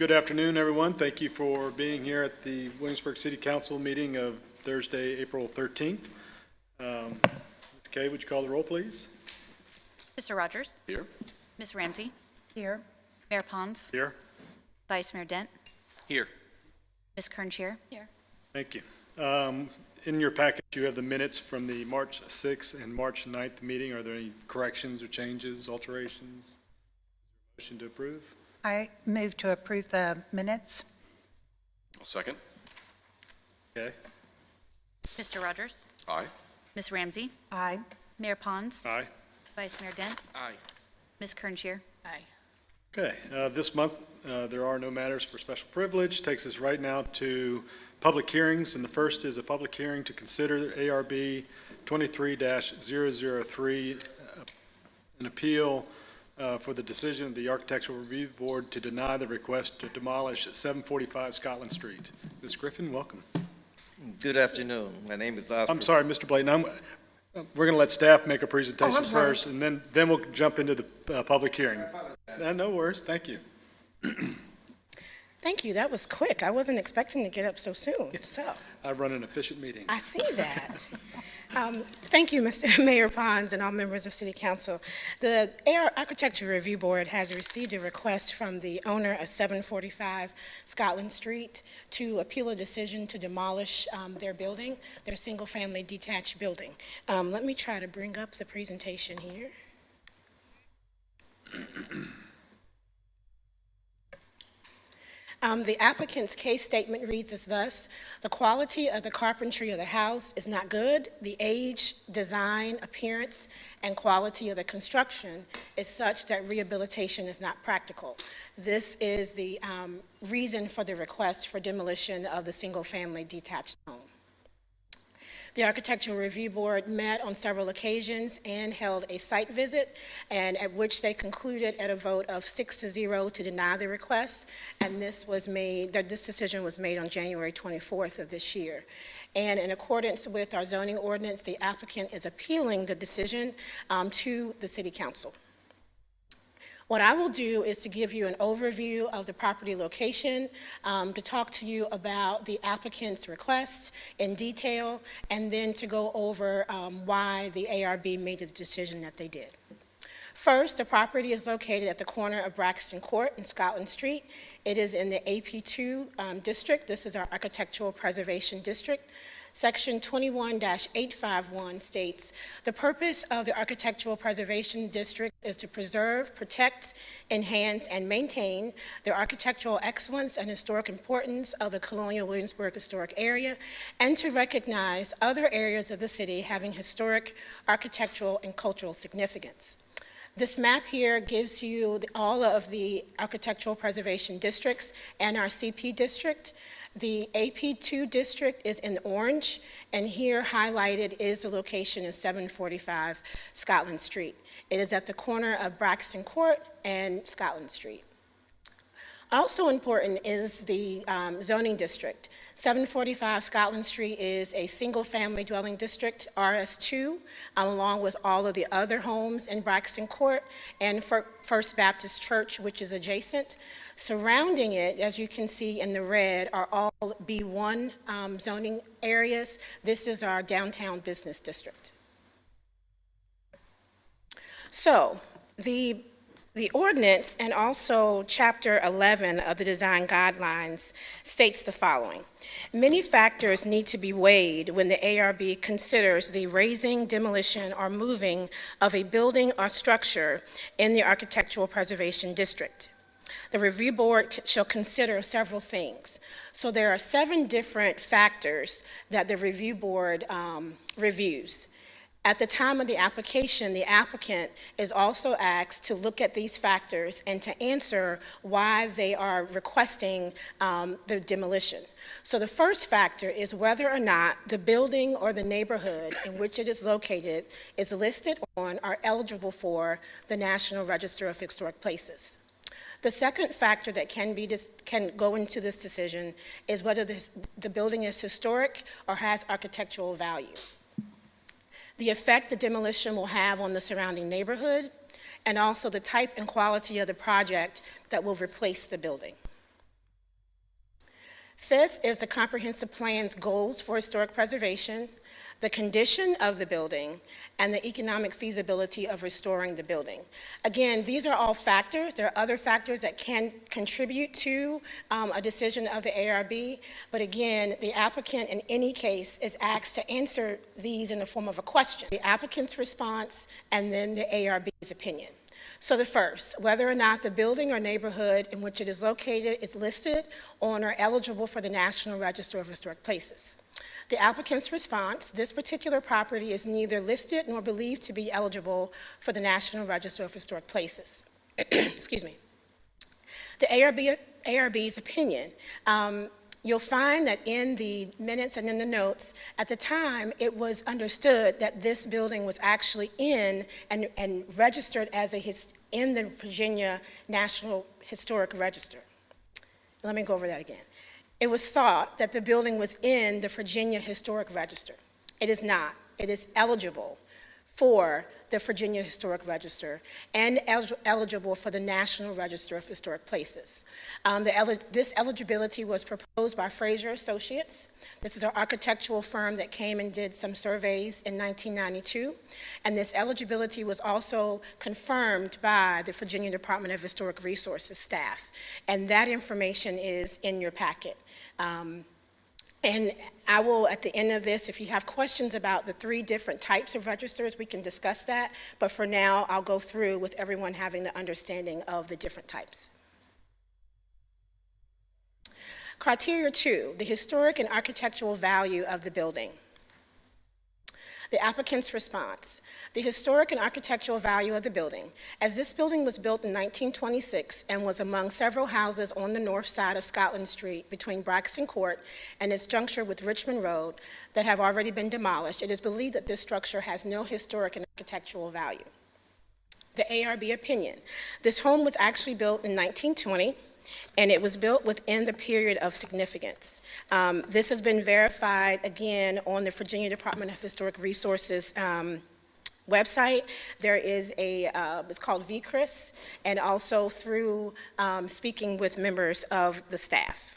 Good afternoon, everyone. Thank you for being here at the Williamsburg City Council meeting of Thursday, April 13th. Ms. Kay, would you call the roll, please? Mr. Rogers? Here. Ms. Ramsey? Here. Mayor Pons? Here. Vice Mayor Dent? Here. Ms. Kernshire? Here. Thank you. In your package, you have the minutes from the March 6th and March 9th meeting. Are there any corrections or changes, alterations? Motion to approve? I move to approve the minutes. I'll second. Okay. Mr. Rogers? Aye. Ms. Ramsey? Aye. Mayor Pons? Aye. Vice Mayor Dent? Aye. Ms. Kernshire? Aye. Okay. This month, there are no matters for special privilege. Takes us right now to public hearings, and the first is a public hearing to consider ARB 23-003, an appeal for the decision of the Architectural Review Board to deny the request to demolish 745 Scotland Street. Ms. Griffin, welcome. Good afternoon. My name is Oscar. I'm sorry, Mr. Blayton. We're going to let staff make a presentation I'm sorry. first, and then we'll jump into the public hearing. No worries. Thank you. Thank you. That was quick. I wasn't expecting to get up so soon. So I run an efficient meeting. I see that. Thank you, Mr. Mayor Pons and all members of City Council. The Architectural Review Board has received a request from the owner of 745 Scotland Street to appeal a decision to demolish their building, their single-family detached building. Let me try to bring up the presentation here. The applicant's case statement reads as thus: the quality of the carpentry of the house is not good. The age, design, appearance, and quality of the construction is such that rehabilitation is not practical. This is the reason for the request for demolition of the single-family detached home. The Architectural Review Board met on several occasions and held a site visit, and at which they concluded at a vote of 6-0 to deny the request. And this decision was made on January 24th of this year. And in accordance with our zoning ordinance, the applicant is appealing the decision to the City Council. What I will do is to give you an overview of the property location, to talk to you about the applicant's request in detail, and then to go over why the ARB made the decision that they did. First, the property is located at the corner of Braxton Court and Scotland Street. It is in the AP2 district. This is our Architectural Preservation District. Section 21-851 states, the purpose of the Architectural Preservation District is to preserve, protect, enhance, and maintain the architectural excellence and historic importance of the Colonial Williamsburg historic area, and to recognize other areas of the city having historic, architectural, and cultural significance. This map here gives you all of the architectural preservation districts and our CP district. The AP2 district is in orange, and here highlighted is the location of 745 Scotland Street. It is at the corner of Braxton Court and Scotland Street. Also important is the zoning district. 745 Scotland Street is a single-family dwelling district, RS2, along with all of the other homes in Braxton Court and First Baptist Church, which is adjacent. Surrounding it, as you can see in the red, are all B1 zoning areas. This is our downtown business district. So, the ordinance and also Chapter 11 of the Design Guidelines states the following. Many factors need to be weighed when the ARB considers the raising, demolition, or moving of a building or structure in the Architectural Preservation District. The Review Board shall consider several things. So there are 7 different factors that the Review Board reviews. At the time of the application, the applicant is also asked to look at these factors and to answer why they are requesting the demolition. So the first factor is whether or not the building or the neighborhood in which it is located is listed on or eligible for the National Register of Historic Places. The second factor that can go into this decision is whether the building is historic or has architectural value. The effect the demolition will have on the surrounding neighborhood, and also the type and quality of the project that will replace the building. Fifth is the comprehensive plan's goals for historic preservation, the condition of the building, and the economic feasibility of restoring the building. Again, these are all factors. There are other factors that can contribute to a decision of the ARB, but again, the applicant in any case is asked to answer these in the form of a question. The applicant's response and then the ARB's opinion. So the first, whether or not the building or neighborhood in which it is located is listed on or eligible for the National Register of Historic Places. The applicant's response, this particular property is neither listed nor believed to be eligible for the National Register of Historic Places. Excuse me. The ARB's opinion, you'll find that in the minutes and in the notes, at the time, it was understood that this building was actually in and registered as in the Virginia National Historic Register. Let me go over that again. It was thought that the building was in the Virginia Historic Register. It is not. It is eligible for the Virginia Historic Register and eligible for the National Register of Historic Places. This eligibility was proposed by Fraser Associates. This is an architectural firm that came and did some surveys in 1992, and this eligibility was also confirmed by the Virginia Department of Historic Resources staff, and that information is in your packet. And I will, at the end of this, if you have questions about the 3 different types of registers, we can discuss that. But for now, I'll go through with everyone having the understanding of the different types. Criteria 2, the historic and architectural value of the building. The applicant's response. The historic and architectural value of the building. As this building was built in 1926 and was among several houses on the north side of Scotland Street between Braxton Court and its juncture with Richmond Road that have already been demolished, it is believed that this structure has no historic and architectural value. The ARB opinion. This home was actually built in 1920, and it was built within the period of significance. This has been verified, again, on the Virginia Department of Historic Resources website. There is it's called VCRIS, and also through speaking with members of the staff.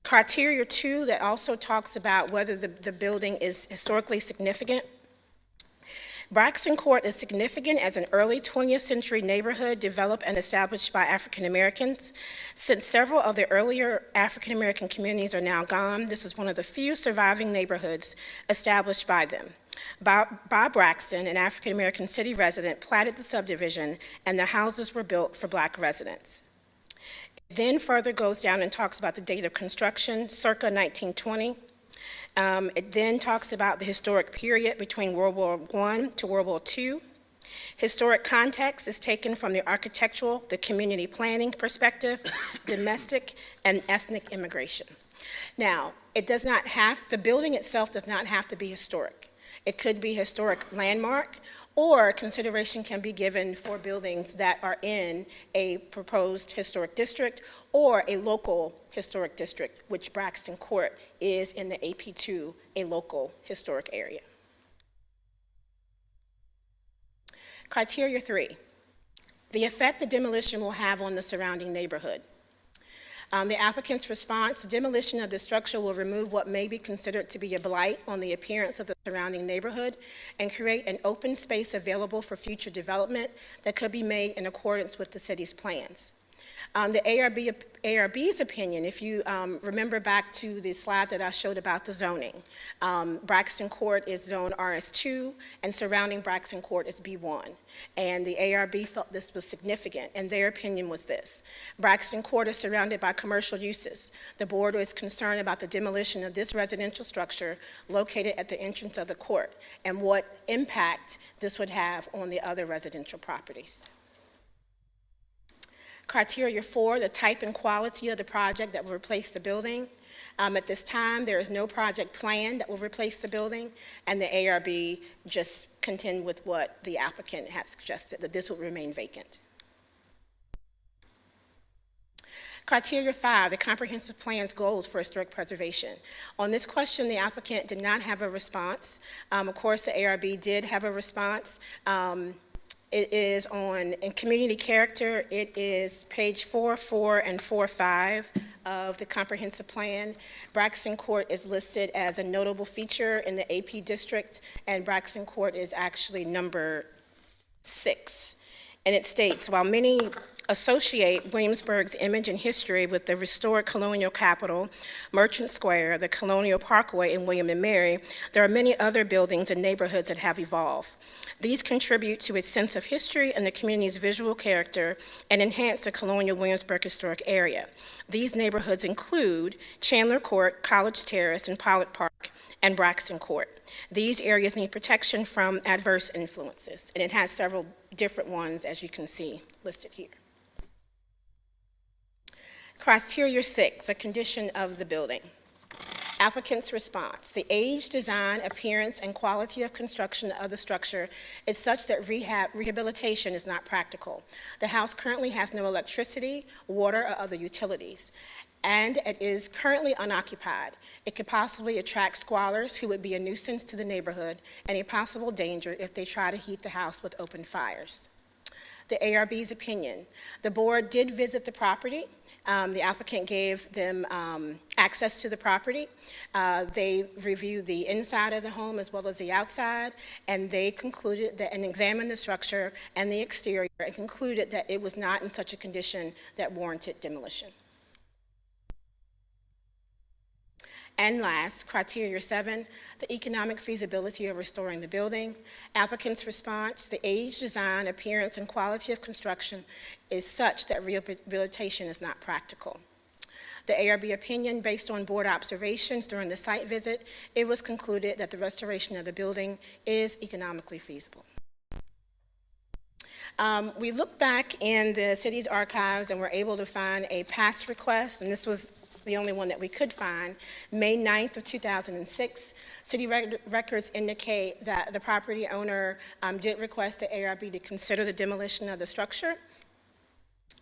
Criteria 2 that also talks about whether the building is historically significant. Braxton Court is significant as an early 20th century neighborhood developed and established by African Americans. Since several of the earlier African American communities are now gone, this is one of the few surviving neighborhoods established by them. Bob Braxton, an African American city resident, platted the subdivision, and the houses were built for Black residents. It then further goes down and talks about the date of construction, circa 1920. It then talks about the historic period between World War I to World War II. Historic context is taken from the architectural, the community planning perspective, domestic and ethnic immigration. Now, the building itself does not have to be historic. It could be historic landmark, or consideration can be given for buildings that are in a proposed historic district or a local historic district, which Braxton Court is in the AP2, a local historic area. Criteria 3, the effect the demolition will have on the surrounding neighborhood. The applicant's response, demolition of the structure will remove what may be considered to be a blight on the appearance of the surrounding neighborhood and create an open space available for future development that could be made in accordance with the city's plans. The ARB's opinion, if you remember back to the slide that I showed about the zoning, Braxton Court is zone RS2 and surrounding Braxton Court is B1. And the ARB felt this was significant, and their opinion was this. Braxton Court is surrounded by commercial uses. The board is concerned about the demolition of this residential structure located at the entrance of the court and what impact this would have on the other residential properties. Criteria 4, the type and quality of the project that will replace the building. At this time, there is no project plan that will replace the building, and the ARB just contend with what the applicant had suggested, that this will remain vacant. Criteria 5, the comprehensive plan's goals for historic preservation. On this question, the applicant did not have a response. Of course, the ARB did have a response. It is in community character, it is page 4.4 and 4.5 of the comprehensive plan. Braxton Court is listed as a notable feature in the AP district, and Braxton Court is actually number 6. And it states, while many associate Williamsburg's image and history with the restored colonial capital, Merchant Square, the Colonial Parkway, and William and Mary, there are many other buildings and neighborhoods that have evolved. These contribute to its sense of history and the community's visual character and enhance the colonial Williamsburg historic area. These neighborhoods include Chandler Court, College Terrace, and Pollock Park, and Braxton Court. These areas need protection from adverse influences, and it has several different ones, as you can see listed here. Criteria 6, the condition of the building. Applicant's response: the age, design, appearance, and quality of construction of the structure is such that rehabilitation is not practical. The house currently has no electricity, water, or other utilities, and it is currently unoccupied. It could possibly attract squatters who would be a nuisance to the neighborhood and a possible danger if they try to heat the house with open fires. The ARB's opinion: the board did visit the property. The applicant gave them access to the property. They reviewed the inside of the home as well as the outside, and they concluded that, and examined the structure and the exterior, and concluded that it was not in such a condition that warranted demolition. And last, criteria 7, the economic feasibility of restoring the building. Applicant's response: the age, design, appearance, and quality of construction is such that rehabilitation is not practical. The ARB opinion: based on board observations during the site visit, it was concluded that the restoration of the building is economically feasible. We looked back in the city's archives and were able to find a past request, and this was the only one that we could find, May 9th of 2006. City records indicate that the property owner did request the ARB to consider the demolition of the structure,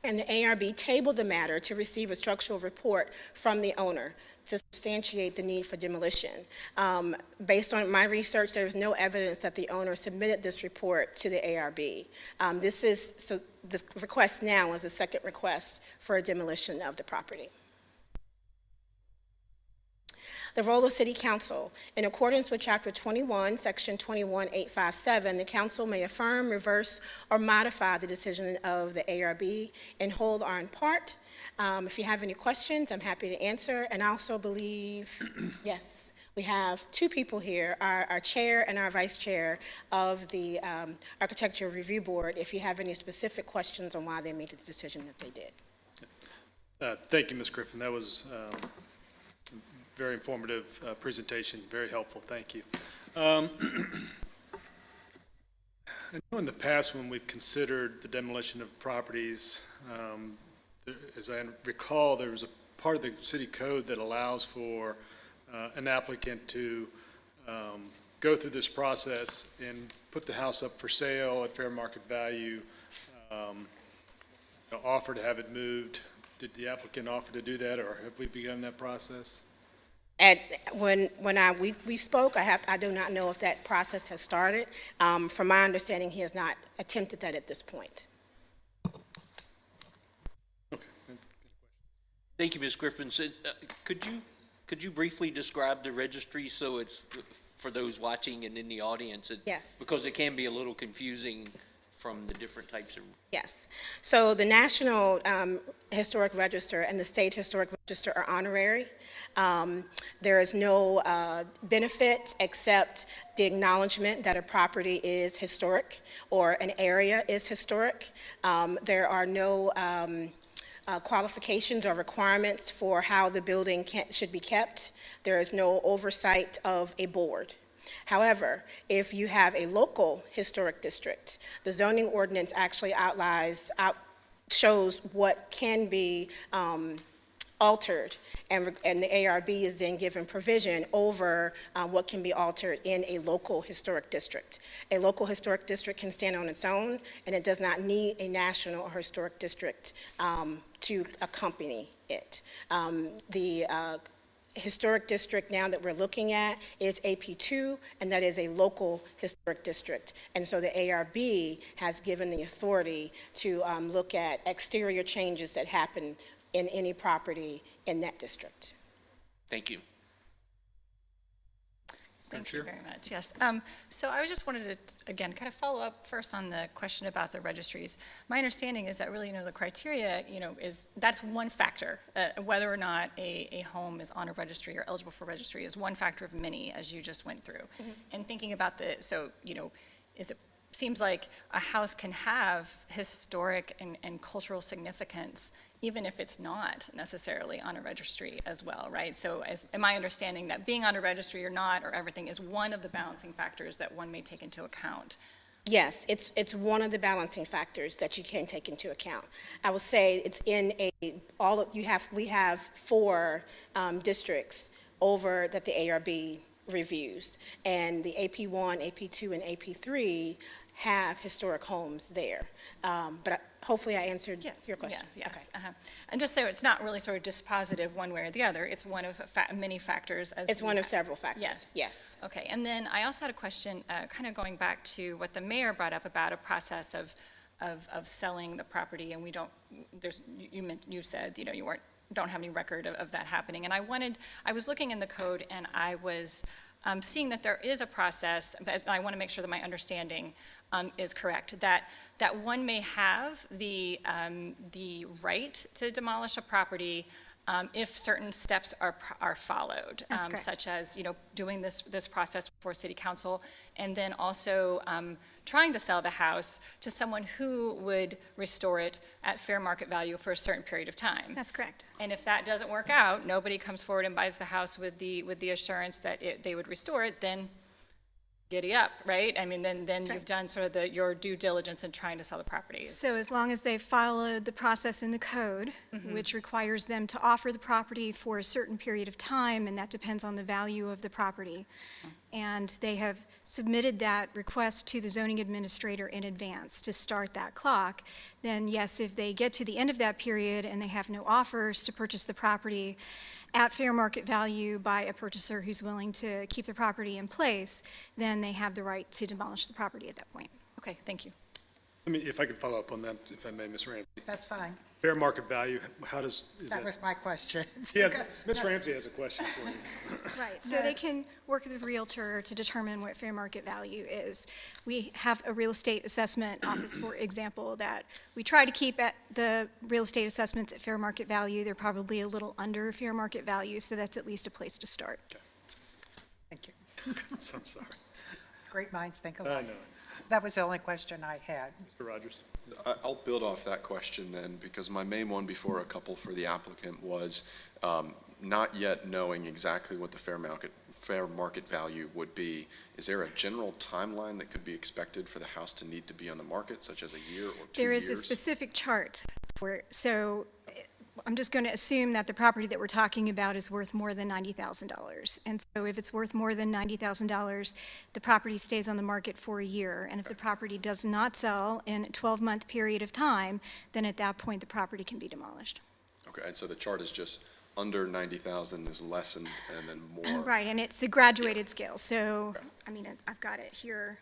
and the ARB tabled the matter to receive a structural report from the owner to substantiate the need for demolition. Based on my research, there is no evidence that the owner submitted this report to the ARB. So this request now is a second request for a demolition of the property. The role of City Council: in accordance with Chapter 21, Section 21857, the Council may affirm, reverse, or modify the decision of the ARB in whole or in part. If you have any questions, I'm happy to answer. And I also believe, yes, we have 2 people here, our chair and our vice chair of the Architectural Review Board, if you have any specific questions on why they made the decision that they did. Thank you, Ms. Griffin. That was very informative presentation, very helpful. Thank you. I know in the past when we've considered the demolition of properties, as I recall, there was a part of the city code that allows for an applicant to go through this process and put the house up for sale at fair market value, offer to have it moved. Did the applicant offer to do that, or have we begun that process? When we spoke, I do not know if that process has started. From my understanding, he has not attempted that at this point. Okay. Thank you, Ms. Griffin. So, could you briefly describe the registry so it's for those watching and in the audience? Yes. Because it can be a little confusing from the different types of. Yes. So the National Historic Register and the State Historic Register are honorary. There is no benefit except the acknowledgement that a property is historic or an area is historic. There are no qualifications or requirements for how the building should be kept. There is no oversight of a board. However, if you have a local historic district, the zoning ordinance actually shows what can be altered, and the ARB is then given provision over what can be altered in a local historic district. A local historic district can stand on its own, and it does not need a national or historic district to accompany it. The historic district now that we're looking at is AP2, and that is a local historic district. And so the ARB has given the authority to look at exterior changes that happen in any property in that district. Thank you. Thank you very much, yes. So I just wanted to, again, kind of follow up first on the question about the registries. My understanding is that really, the criteria, that's one factor. Whether or not a home is on a registry or eligible for registry is one factor of many, as you just went through. And thinking about seems like a house can have historic and cultural significance even if it's not necessarily on a registry as well, right? So am I understanding that being on a registry or not, or everything, is one of the balancing factors that one may take into account? Yes, it's one of the balancing factors that you can take into account. I will say it's in we have 4 districts over that the ARB reviews, and the AP1, AP2, and AP3 have historic homes there. But hopefully I answered your question. Yes. Okay. And just so it's not really sort of dispositive one way or the other, it's one of many factors. It's one of several factors. Yes. Yes. Okay, and then I also had a question, kind of going back to what the mayor brought up about a process of selling the property, and you said, you don't have any record of that happening. And I was looking in the code, and I was seeing that there is a process, but I want to make sure that my understanding is correct, that one may have the right to demolish a property if certain steps are followed. That's correct. Such as, doing this process before city council, and then also trying to sell the house to someone who would restore it at fair market value for a certain period of time. That's correct. And if that doesn't work out, nobody comes forward and buys the house with the assurance that they would restore it, then giddy up, right? I mean, then you've done sort of your due diligence in trying to sell the property. So as long as they followed the process in the code, which requires them to offer the property for a certain period of time, and that depends on the value of the property, and they have submitted that request to the zoning administrator in advance to start that clock, then yes, if they get to the end of that period and they have no offers to purchase the property at fair market value by a purchaser who's willing to keep the property in place, then they have the right to demolish the property at that point. Okay, thank you. If I could follow up on that, if I may, Ms. Ramsey. That's fine. Fair market value, is That that? was my question. Ms. Ramsey has a question for you. Right, so they can work with a realtor to determine what fair market value is. We have a real estate assessment office, for example, that we try to keep at the real estate assessments at fair market value. They're probably a little under fair market value, so that's at least a place to start. Thank you. I'm sorry. Great minds think I alike. know. That was the only question I had. Mr. Rogers? I'll build off that question then, because my main one before a couple for the applicant was not yet knowing exactly what the fair market value would be. Is there a general timeline that could be expected for the house to need to be on the market, such as a year or 2 years? There is a specific chart so I'm just going to assume that the property that we're talking about is worth more than $90,000. And so if it's worth more than $90,000, the property stays on the market for a year. And if the property does not sell in a 12-month period of time, then at that point, the property can be demolished. Okay, and so the chart is just under 90,000 is less and then more. Right, and it's a graduated scale. So, I've got it here.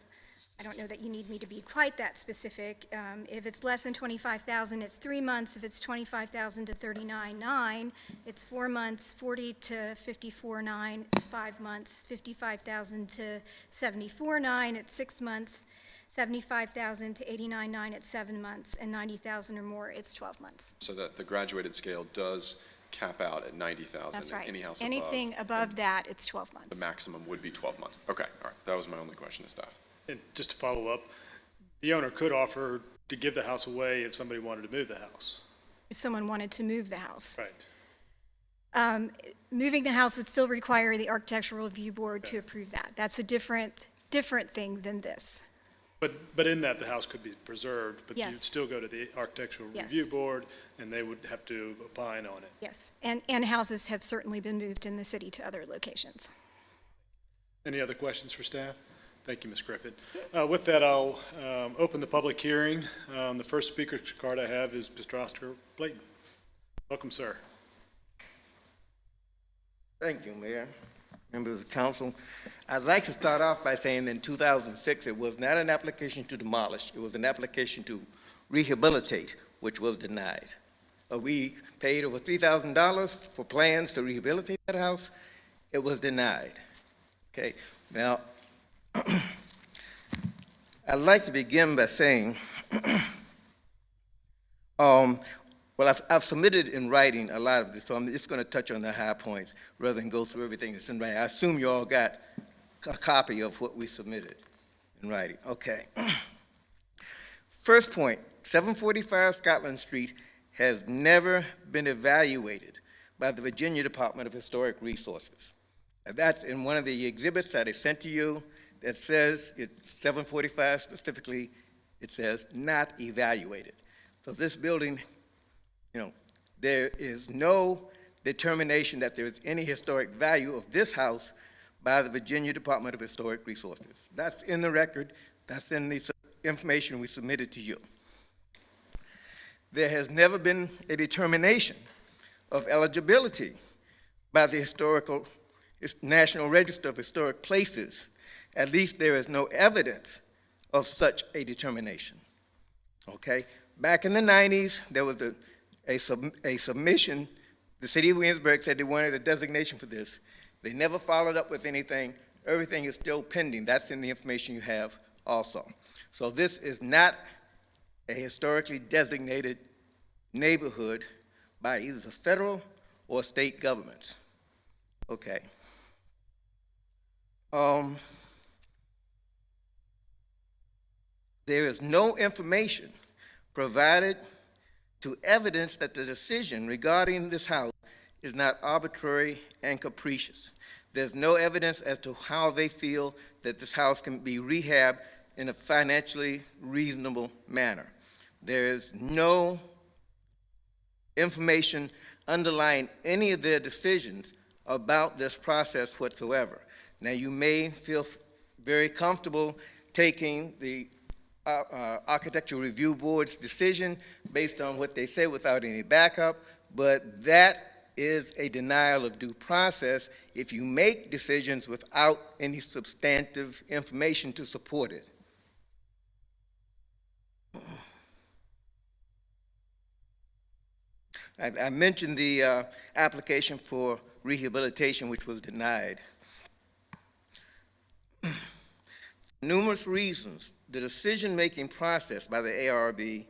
I don't know that you need me to be quite that specific. If it's less than 25,000, it's 3 months. If it's 25,000 to 39.9, it's 4 months. 40 to 54.9, it's 5 months. 55,000 to 74.9, it's 6 months. 75,000 to 89.9, it's 7 months. And 90,000 or more, it's 12 months. So that the graduated scale does cap out at 90,000. That's right. Any house Anything above that, it's 12 months. the maximum would be 12 months. Okay, all right. That was my only question to staff. And just to follow up, the owner could offer to give the house away if somebody wanted to move the house. If someone wanted to move the house. Right. Moving the house would still require the Architectural Review Board to approve that. That's a different thing than this. But in that, the house could be preserved, but you'd Yes. still go to the Architectural Yes. Review Board, and they would have to opine on it. Yes, and houses have certainly been moved in the city to other locations. Any other questions for staff? Thank you, Ms. Griffin. With that, I'll open the public hearing. The first speaker card I have is Mr. Oscar Blayton. Welcome, sir. Thank you, Mayor, members of the council. I'd like to start off by saying in 2006, it was not an application to demolish. It was an application to rehabilitate, which was denied. We paid over $3,000 for plans to rehabilitate that house. It was denied. Okay, now, I'd like to begin by saying, well, I've submitted in writing a lot of this, so I'm just going to touch on the high points rather than go through everything that's in writing. I assume you all got a copy of what we submitted in writing. Okay. First point, 745 Scotland Street has never been evaluated by the Virginia Department of Historic Resources. And that's in one of the exhibits that I sent to you that says, 745 specifically, it says not evaluated. So this building, there is no determination that there is any historic value of this house by the Virginia Department of Historic Resources. That's in the record. That's in the information we submitted to you. There has never been a determination of eligibility by the National Register of Historic Places. At least there is no evidence of such a determination. Okay? Back in the 90s, there was a submission. The city of Williamsburg said they wanted a designation for this. They never followed up with anything. Everything is still pending. That's in the information you have also. So this is not a historically designated neighborhood by either the federal or state governments. Okay. There is no information provided to evidence that the decision regarding this house is not arbitrary and capricious. There's no evidence as to how they feel that this house can be rehabbed in a financially reasonable manner. There is no information underlying any of their decisions about this process whatsoever. Now, you may feel very comfortable taking the Architectural Review Board's decision based on what they say without any backup, but that is a denial of due process if you make decisions without any substantive information to support it. I mentioned the application for rehabilitation, which was denied. Numerous reasons, the decision-making process by the ARB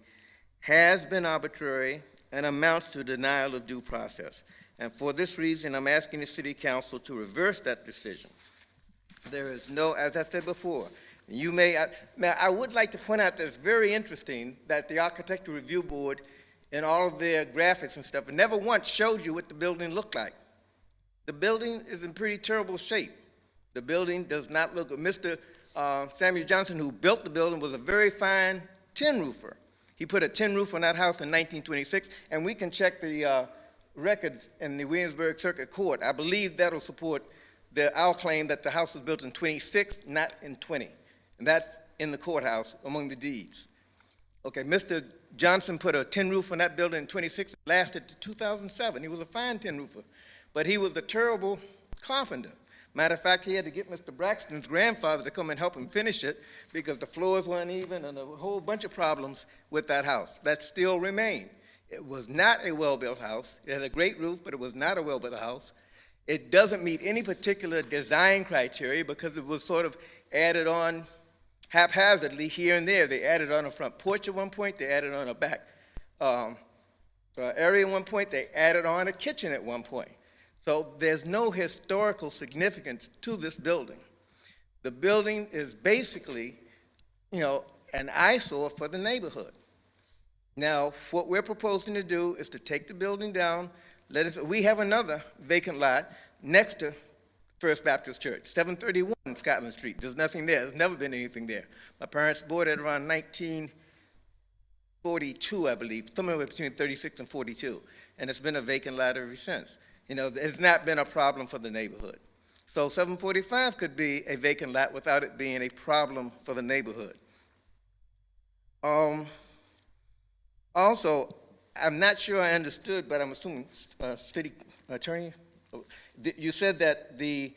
has been arbitrary and amounts to denial of due process. And for this reason, I'm asking the City Council to reverse that decision. There is no, as I said before, you may, now I would like to point out that it's very interesting that the Architectural Review Board and all of their graphics and stuff never once showed you what the building looked like. The building is in pretty terrible shape. The building does not look good. Mr. Samuel Johnson, who built the building, was a very fine tin roofer. He put a tin roof on that house in 1926, and we can check the records in the Williamsburg Circuit Court. I believe that'll support our claim that the house was built in 26, not in 20. And that's in the courthouse among the deeds. Okay, Mr. Johnson put a tin roof on that building in 26, lasted to 2007. He was a fine tin roofer, but he was a terrible carpenter. Matter of fact, he had to get Mr. Braxton's grandfather to come and help him finish it because the floors were uneven and a whole bunch of problems with that house that still remain. It was not a well-built house. It had a great roof, but it was not a well-built house. It doesn't meet any particular design criteria because it was sort of added on haphazardly here and there. They added on a front porch at one point. They added on a back area at one point. They added on a kitchen at one point. So there's no historical significance to this building. The building is basically, an eyesore for the neighborhood. Now, what we're proposing to do is to take the building down. We have another vacant lot next to First Baptist Church, 731 Scotland Street. There's nothing there. There's never been anything there. My parents bought it around 1942, I believe, somewhere between 36 and 42, and it's been a vacant lot ever since. It's not been a problem for the neighborhood. So 745 could be a vacant lot without it being a problem for the neighborhood. Also, I'm not sure I understood, but I'm assuming, city attorney, you said that the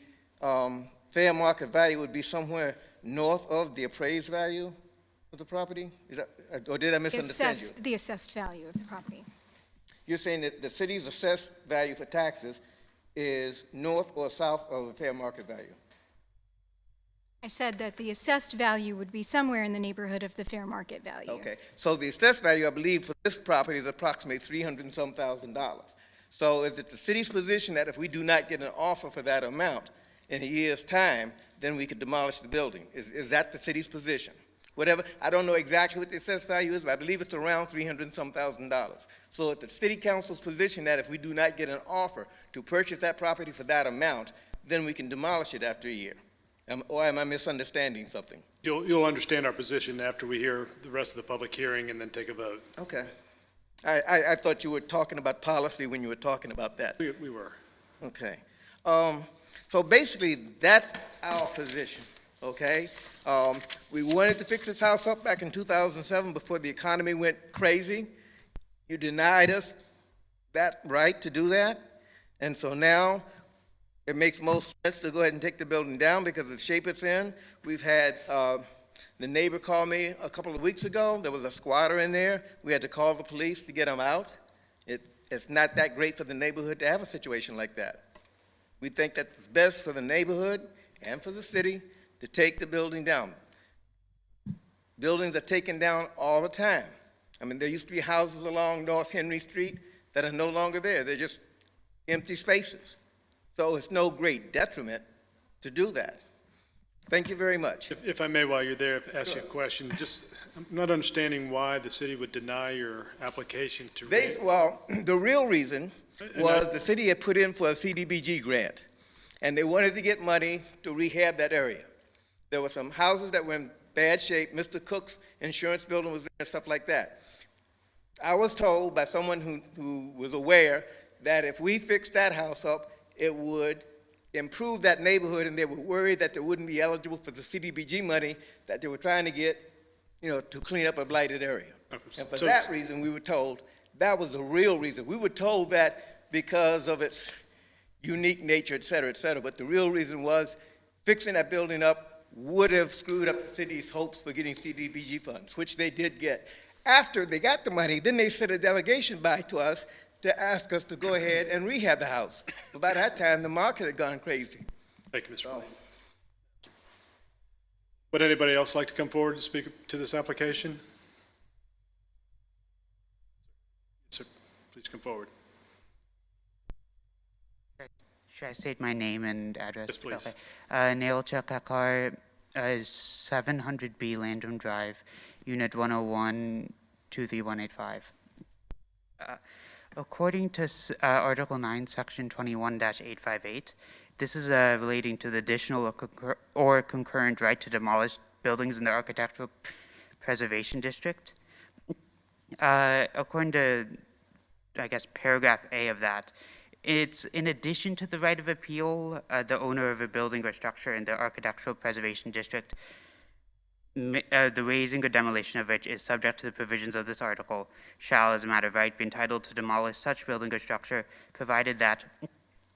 fair market value would be somewhere north of the appraised value of the property? Is that, or did I misunderstand you? The assessed value of the property. You're saying that the city's assessed value for taxes is north or south of the fair market value? I said that the assessed value would be somewhere in the neighborhood of the fair market value. Okay, so the assessed value, I believe, for this property is approximately $300 and some thousand. So is it the city's position that if we do not get an offer for that amount in a year's time, then we could demolish the building? Is that the city's position? Whatever, I don't know exactly what the assessed value is, but I believe it's around $300 and some thousand. So it's the city council's position that if we do not get an offer to purchase that property for that amount, then we can demolish it after a year. Or am I misunderstanding something? You'll understand our position after we hear the rest of the public hearing and then take a vote. Okay. I thought you were talking about policy when you were talking about that. We were. Okay. So basically, that's our position, okay? We wanted to fix this house up back in 2007 before the economy went crazy. You denied us that right to do that. And so now it makes most sense to go ahead and take the building down because of the shape it's in. We've had the neighbor called me a couple of weeks ago. There was a squatter in there. We had to call the police to get him out. It's not that great for the neighborhood to have a situation like that. We think that it's best for the neighborhood and for the city to take the building down. Buildings are taken down all the time. I mean, there used to be houses along North Henry Street that are no longer there. They're just empty spaces. So it's no great detriment to do that. Thank you very much. If I may, while you're there, ask you a question. Just, I'm not understanding why the city would deny your application to. Well, the real reason was the city had put in for a CDBG grant, and they wanted to get money to rehab that area. There were some houses that were in bad shape. Mr. Cook's insurance building was there and stuff like that. I was told by someone who was aware that if we fixed that house up, it would improve that neighborhood, and they were worried that they wouldn't be eligible for the CDBG money that they were trying to get, to clean up a blighted area. Okay, And for so- that reason, we were told that was the real reason. We were told that because of its unique nature, et cetera, but the real reason was fixing that building up would have screwed up the city's hopes for getting CDBG funds, which they did get. After they got the money, then they sent a delegation by to us to ask us to go ahead and rehab the house. But by that time, the market had gone crazy. Thank you, Mr. Blaine. Would anybody else like to come forward to speak to this application? Sir, please come forward. Should I state my name and address? Yes, please. Okay. Neil Chakakar, 700B Landrum Drive, Unit 101, 23185. According to Article 9, Section 21-858, this is relating to the additional or concurrent right to demolish buildings in the Architectural Preservation District. According to, I guess, paragraph A of that, it's in addition to the right of appeal, the owner of a building or structure in the Architectural Preservation District, the raising or demolition of which is subject to the provisions of this article, shall, as a matter of right, be entitled to demolish such building or structure, provided that,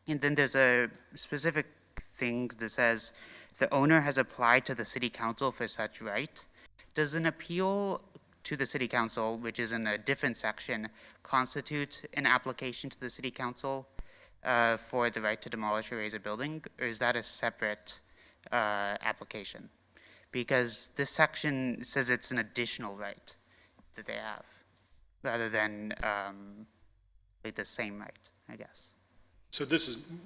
and then there's a specific thing that says, the owner has applied to the city council for such right. Does an appeal to the city council, which is in a different section, constitute an application to the city council for the right to demolish or raise a building, or is that a separate application? Because this section says it's an additional right that they have, rather than like the same right, I guess. So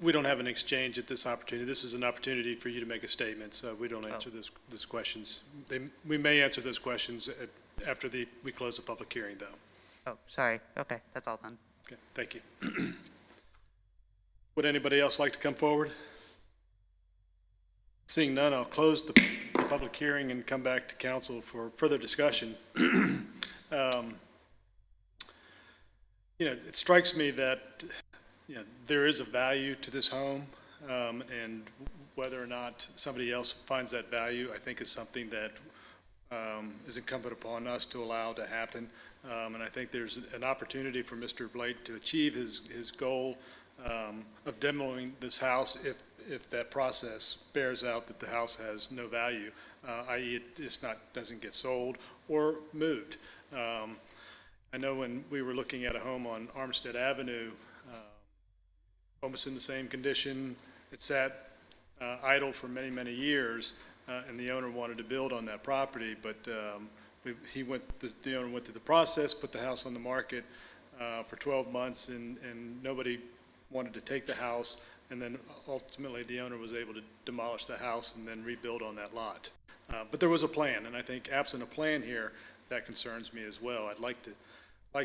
we don't have an exchange at this opportunity. This is an opportunity for you to make a statement, so we don't answer those questions. We may answer those questions after we close the public hearing, though. Oh, sorry. Okay, that's all then. Okay, thank you. Would anybody else like to come forward? Seeing none, I'll close the public hearing and come back to council for further discussion. It strikes me that there is a value to this home, and whether or not somebody else finds that value, I think is something that is incumbent upon us to allow to happen. And I think there's an opportunity for Mr. Blake to achieve his goal of demoing this house if that process bears out that the house has no value, i.e. it doesn't get sold or moved. I know when we were looking at a home on Armstead Avenue, almost in the same condition, it sat idle for many, many years, and the owner wanted to build on that property, but the owner went through the process, put the house on the market for 12 months, and nobody wanted to take the house, and then ultimately the owner was able to demolish the house and then rebuild on that lot. But there was a plan, and I think absent a plan here, that concerns me as well. I'd like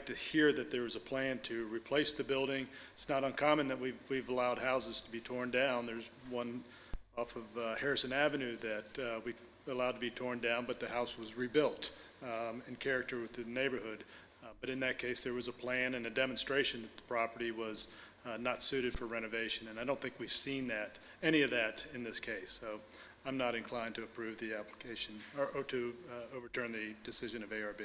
to hear that there was a plan to replace the building. It's not uncommon that we've allowed houses to be torn down. There's one off of Harrison Avenue that we allowed to be torn down, but the house was rebuilt in character with the neighborhood. But in that case, there was a plan and a demonstration that the property was not suited for renovation, and I don't think we've seen any of that in this case. So I'm not inclined to approve the application or to overturn the decision of ARB.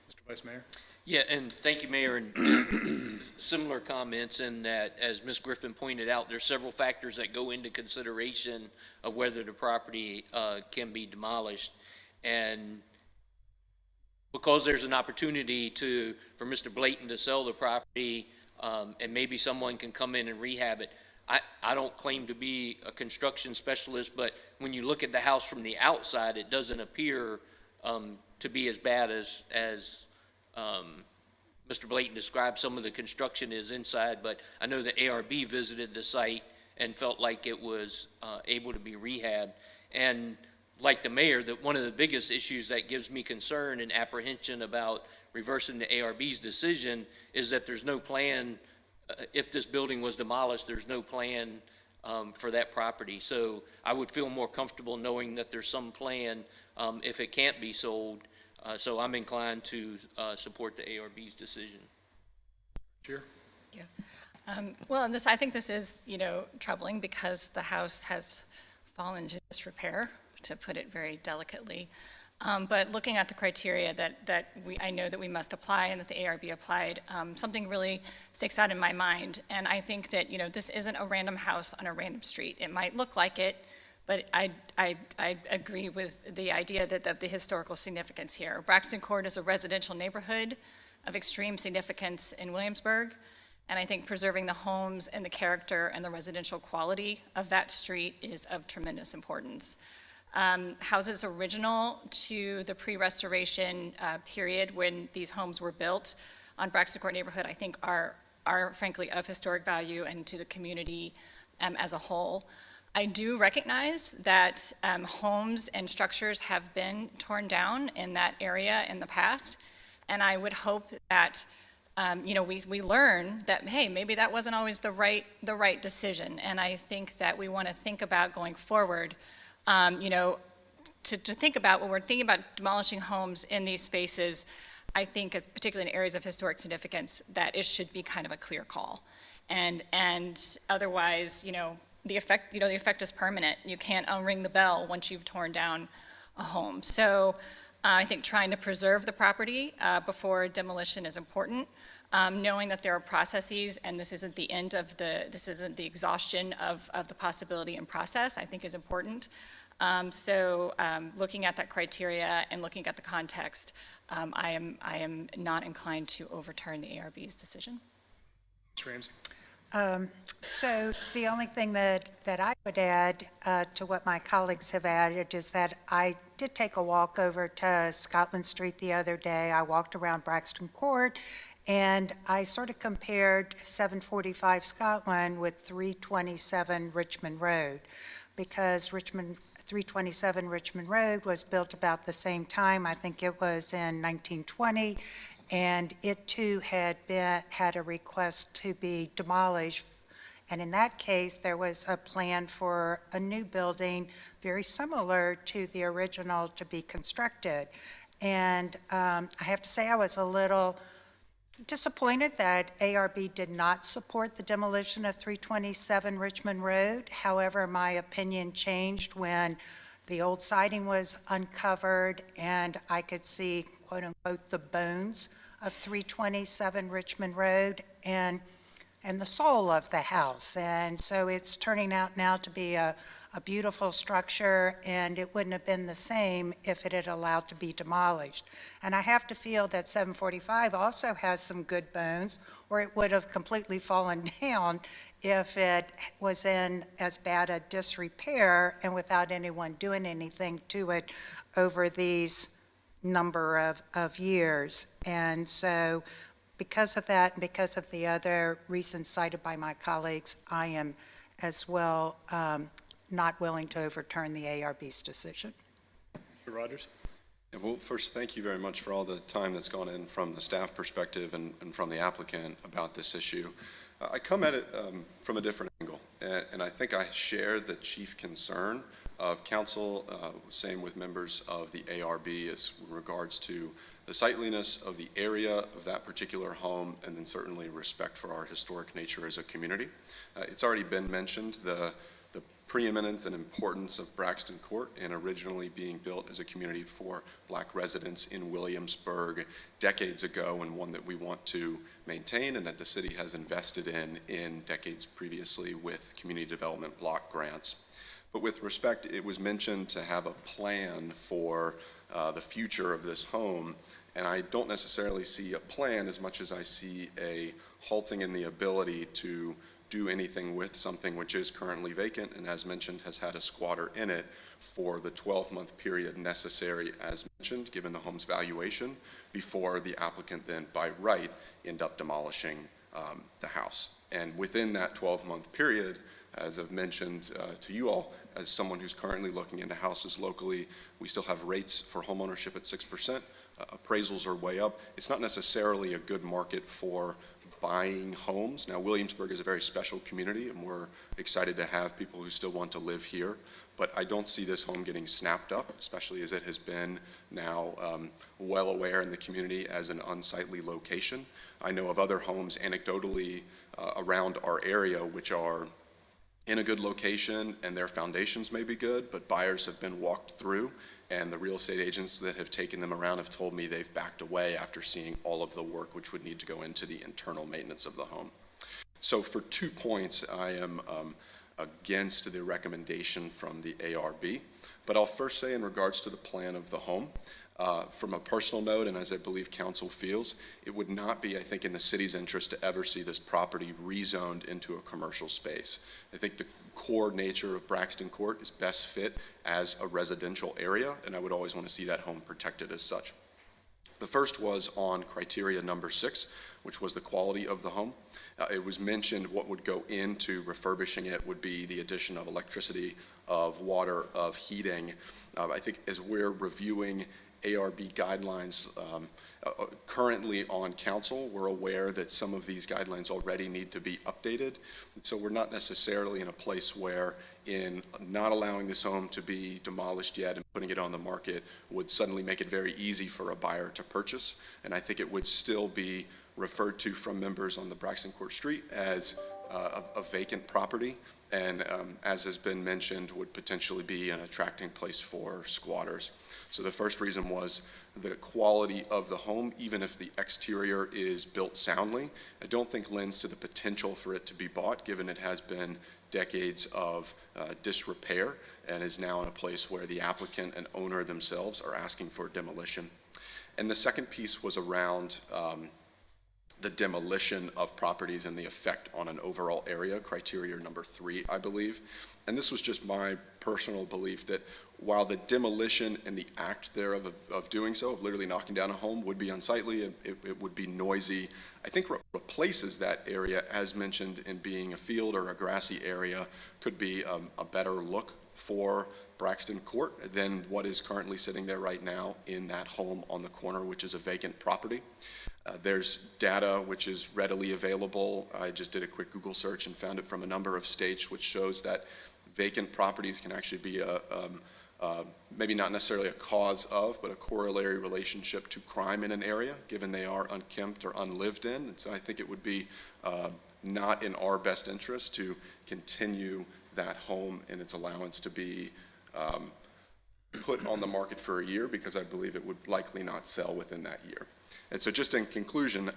Mr. Vice Mayor? Yeah, and thank you, Mayor, and similar comments in that, as Ms. Griffin pointed out, there's several factors that go into consideration of whether the property can be demolished. And because there's an opportunity for Mr. Blayton to sell the property, and maybe someone can come in and rehab it. I don't claim to be a construction specialist, but when you look at the house from the outside, it doesn't appear to be as bad as Mr. Blayton described. Some of the construction is inside, but I know that ARB visited the site and felt like it was able to be rehabbed. And like the mayor, that one of the biggest issues that gives me concern and apprehension about reversing the ARB's decision is that there's no plan. If this building was demolished, there's no plan for that property. So I would feel more comfortable knowing that there's some plan if it can't be sold. So I'm inclined to support the ARB's decision. Chair? Yeah. Well, and I think this is, troubling because the house has fallen into disrepair, to put it very delicately. But looking at the criteria that I know that we must apply and that the ARB applied, something really sticks out in my mind. And I think that, this isn't a random house on a random street. It might look like it, but I agree with the idea of the historical significance here. Braxton Court is a residential neighborhood of extreme significance in Williamsburg. And I think preserving the homes and the character and the residential quality of that street is of tremendous importance. Houses original to the pre-restoration period when these homes were built on Braxton Court neighborhood, I think are frankly of historic value and to the community as a whole. I do recognize that homes and structures have been torn down in that area in the past, and I would hope that we learn that, hey, maybe that wasn't always the right decision. And I think that we want to think about going forward, to think about when we're thinking about demolishing homes in these spaces. I think, particularly in areas of historic significance, that it should be kind of a clear call. And otherwise, the effect is permanent. You can't unring the bell once you've torn down a home. So I think trying to preserve the property before demolition is important. Knowing that there are processes and this isn't the exhaustion of the possibility and process, I think is important. So looking at that criteria and looking at the context, I am not inclined to overturn the ARB's decision. Ms. Ramsey? So the only thing that I would add to what my colleagues have added is that I did take a walk over to Scotland Street the other day. I walked around Braxton Court, and I sort of compared 745 Scotland with 327 Richmond Road, because 327 Richmond Road was built about the same time. I think it was in 1920. And it too had a request to be demolished. And in that case, there was a plan for a new building very similar to the original to be constructed. And I have to say I was a little disappointed that ARB did not support the demolition of 327 Richmond Road. However, my opinion changed when the old siding was uncovered and I could see, quote unquote, the bones of 327 Richmond Road and the soul of the house. And so it's turning out now to be a a beautiful structure, and it wouldn't have been the same if it had allowed to be demolished. And I have to feel that 745 also has some good bones, or it would have completely fallen down if it was in as bad a disrepair and without anyone doing anything to it over these number of years. And so because of that, and because of the other reasons cited by my colleagues, I am as well not willing to overturn the ARB's decision. Mr. Rogers? Yeah, well, first, thank you very much for all the time that's gone in from the staff perspective and from the applicant about this issue. I come at it from a different angle, and I think I share the chief concern of council, same with members of the ARB as regards to the sightliness of the area of that particular home, and then certainly respect for our historic nature as a community. It's already been mentioned, the preeminence and importance of Braxton Court, and originally being built as a community for Black residents in Williamsburg decades ago, and one that we want to maintain and that the city has invested in decades previously with community development block grants. But with respect, it was mentioned to have a plan for the future of this home, and I don't necessarily see a plan as much as I see a halting in the ability to do anything with something which is currently vacant and, as mentioned, has had a squatter in it for the 12-month period necessary, as mentioned, given the home's valuation, before the applicant then, by right, end up demolishing the house. And within that 12-month period, as I've mentioned to you all, as someone who's currently looking into houses locally, we still have rates for homeownership at 6%. Appraisals are way up. It's not necessarily a good market for buying homes. Now, Williamsburg is a very special community, and we're excited to have people who still want to live here, but I don't see this home getting snapped up, especially as it has been now well aware in the community as an unsightly location. I know of other homes anecdotally around our area which are in a good location and their foundations may be good, but buyers have been walked through, and the real estate agents that have taken them around have told me they've backed away after seeing all of the work which would need to go into the internal maintenance of the home. So for 2 points, I am against the recommendation from the ARB, but I'll first say in regards to the plan of the home, from a personal note, and as I believe council feels, it would not be, I think, in the city's interest to ever see this property rezoned into a commercial space. I think the core nature of Braxton Court is best fit as a residential area, and I would always want to see that home protected as such. The first was on criteria number 6, which was the quality of the home. It was mentioned what would go into refurbishing it would be the addition of electricity, of water, of heating. I think as we're reviewing ARB guidelines currently on council, we're aware that some of these guidelines already need to be updated. And so we're not necessarily in a place where in not allowing this home to be demolished yet and putting it on the market would suddenly make it very easy for a buyer to purchase. And I think it would still be referred to from members on the Braxton Court Street as a vacant property, and as has been mentioned, would potentially be an attracting place for squatters. So the first reason was the quality of the home, even if the exterior is built soundly, I don't think lends to the potential for it to be bought, given it has been decades of disrepair and is now in a place where the applicant and owner themselves are asking for demolition. And the second piece was around the demolition of properties and the effect on an overall area, criteria number 3, I believe. And this was just my personal belief that while the demolition and the act thereof of doing so, of literally knocking down a home, would be unsightly, it would be noisy, I think replaces that area, as mentioned, in being a field or a grassy area, could be a better look for Braxton Court than what is currently sitting there right now in that home on the corner, which is a vacant property. There's data which is readily available. I just did a quick Google search and found it from a number of states, which shows that vacant properties can actually be maybe not necessarily a cause of, but a corollary relationship to crime in an area, given they are unkempt or unlived in. And so I think it would be not in our best interest to continue that home and its allowance to be put on the market for a year because I believe it would likely not sell within that year. And so just in conclusion,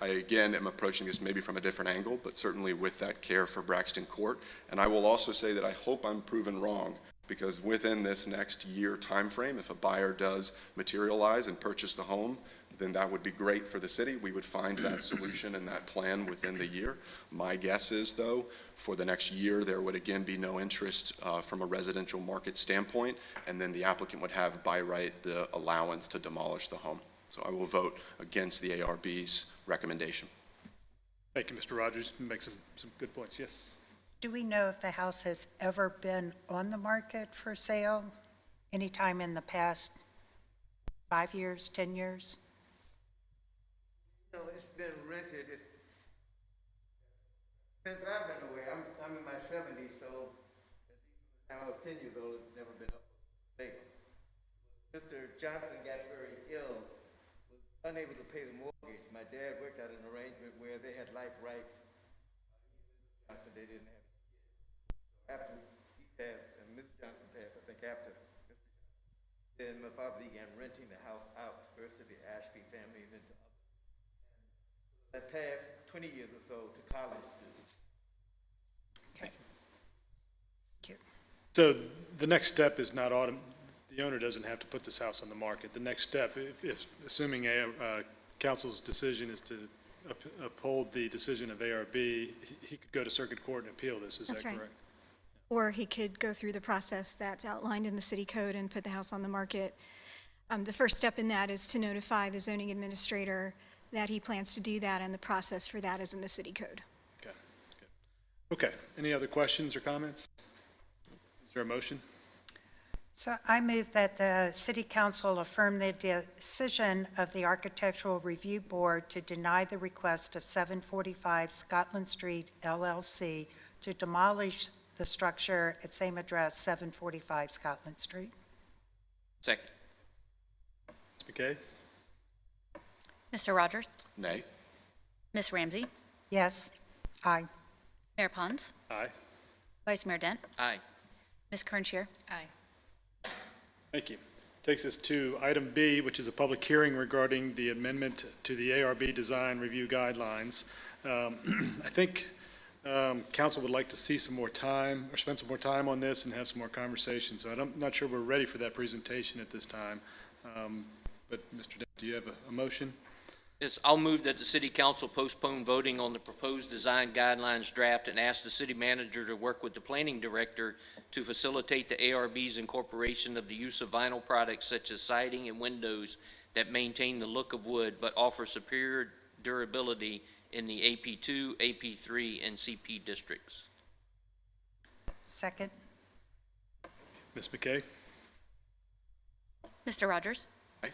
I again am approaching this maybe from a different angle, but certainly with that care for Braxton Court. And I will also say that I hope I'm proven wrong, because within this next year timeframe, if a buyer does materialize and purchase the home, then that would be great for the city. We would find that solution and that plan within the year. My guess is, though, for the next year, there would again be no interest from a residential market standpoint, and then the applicant would have by right the allowance to demolish the home. So I will vote against the ARB's recommendation. Thank you, Mr. Rogers. You make some good points. Yes. Do we know if the house has ever been on the market for sale anytime in the past 5 years, 10 years? No, it's been rented. Since I've been away, I'm in my 70s, so at the time I was 10 years old, it's never been up for sale. Mr. Johnson got very ill, was unable to pay the mortgage. My dad worked out an arrangement where they had life rights. Johnson, they didn't have. After he passed, and Ms. Johnson passed, I think after Mr. Johnson, then my father began renting the house out, first to the Ashby family and then to others. That past 20 years or so to college students. Okay. Thank you. So the next step is not the owner doesn't have to put this house on the market. The next step, if assuming council's decision is to uphold the decision of ARB, he could go to circuit court and appeal this. Is That's that right. correct? Or he could go through the process that's outlined in the city code and put the house on the market. The first step in that is to notify the zoning administrator that he plans to do that, and the process for that is in the city code. Okay. Good. Okay. Any other questions or comments? Is there a motion? So I move that the city council affirm the decision of the Architectural Review Board to deny the request of 745 Scotland Street LLC to demolish the structure at same address, 745 Scotland Street. Second. Ms. McKay? Mr. Rogers? Nay. Ms. Ramsey? Yes. Aye. Mayor Pons? Aye. Vice Mayor Dent? Aye. Ms. Kernscher? Aye. Thank you. Takes us to item B, which is a public hearing regarding the amendment to the ARB Design Review Guidelines. I think council would like to see some more time, or spend some more time on this and have some more conversation. So I'm not sure we're ready for that presentation at this time. But Mr. Dent, do you have a motion? Yes, I'll move that the city council postpone voting on the proposed design guidelines draft and ask the city manager to work with the planning director to facilitate the ARB's incorporation of the use of vinyl products such as siding and windows that maintain the look of wood but offer superior durability in the AP2, AP3, and CP districts. Second. Ms. McKay? Mr. Rogers? Aye.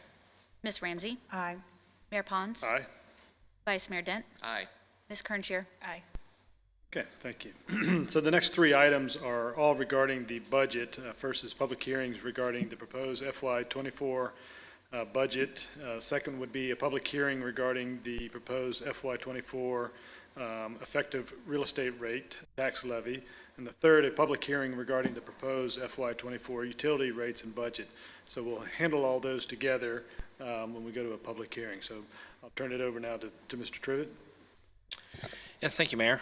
Ms. Ramsey? Aye. Mayor Pons? Aye. Vice Mayor Dent? Aye. Ms. Kernscher? Aye. Okay, thank you. So the next three items are all regarding the budget. First is public hearings regarding the proposed FY24 budget. Second would be a public hearing regarding the proposed FY24 effective real estate rate tax levy. And the third, a public hearing regarding the proposed FY24 utility rates and budget. So we'll handle all those together when we go to a public hearing. So I'll turn it over now to Mr. Trivett. Yes, thank you, Mayor.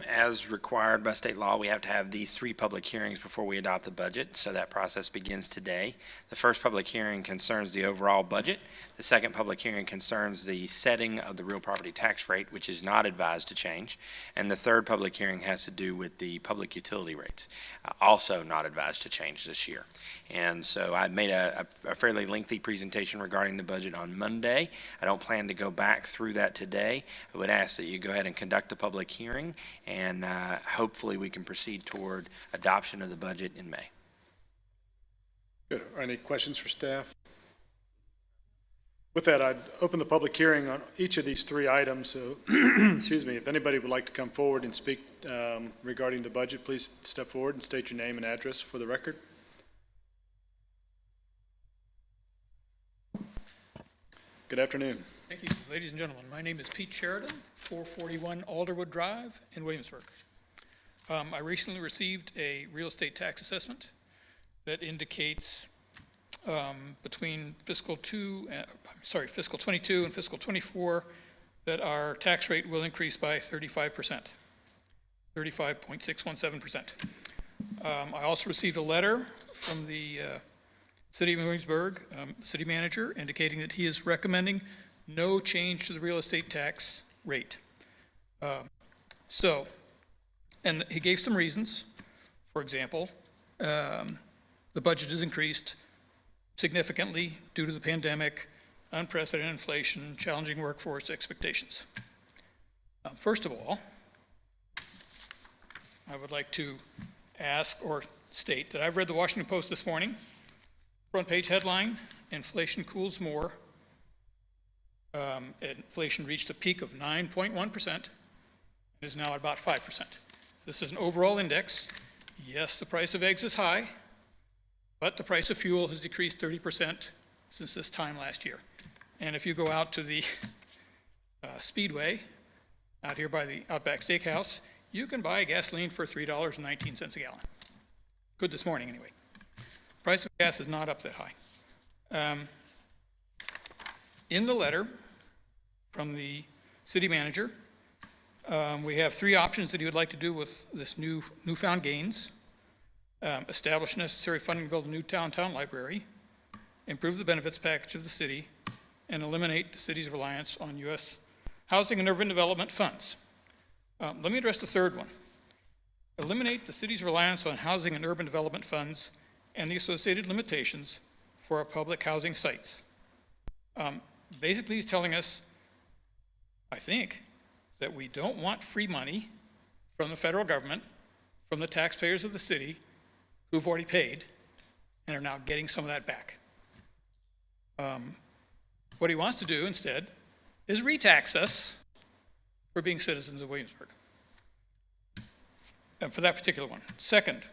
As required by state law, we have to have these three public hearings before we adopt the budget, so that process begins today. The first public hearing concerns the overall budget. The second public hearing concerns the setting of the real property tax rate, which is not advised to change. And the third public hearing has to do with the public utility rates, also not advised to change this year. And so I made a fairly lengthy presentation regarding the budget on Monday. I don't plan to go back through that today. I would ask that you go ahead and conduct the public hearing, and hopefully we can proceed toward adoption of the budget in May. Good. Are any questions for staff? With that, I'd open the public hearing on each of these three items. So, excuse me, if anybody would like to come forward and speak regarding the budget, please step forward and state your name and address for the record. Good afternoon. Thank you. Ladies and gentlemen, my name is Pete Sheridan, 441 Alderwood Drive in Williamsburg. I recently received a real estate tax assessment that indicates between fiscal 22 and fiscal 24, that our tax rate will increase by 35%, 35.617%. I also received a letter from the City of Williamsburg, city manager, indicating that he is recommending no change to the real estate tax rate. And he gave some reasons. For example, the budget is increased significantly due to the pandemic, unprecedented inflation, challenging workforce expectations. First of all, I would like to ask or state that I've read the Washington Post this morning. Front page headline, inflation cools more. Inflation reached a peak of 9.1% and is now at about 5%. This is an overall index. Yes, the price of eggs is high, but the price of fuel has decreased 30% since this time last year. And if you go out to the Speedway, out here by the Outback Steakhouse, you can buy gasoline for $3.19 a gallon. Good this morning, anyway. Price of gas is not up that high. In the letter from the city manager, we have three options that he would like to do with this newfound gains. Establish necessary funding to build a new downtown library, improve the benefits package of the city, and eliminate the city's reliance on U.S. housing and urban development funds. Let me address the third one. Eliminate the city's reliance on housing and urban development funds and the associated limitations for our public housing sites. Basically, he's telling us, I think, that we don't want free money from the federal government, from the taxpayers of the city who've already paid and are now getting some of that back. What he wants to do instead is re-tax us for being citizens of Williamsburg. And for that particular one. Second,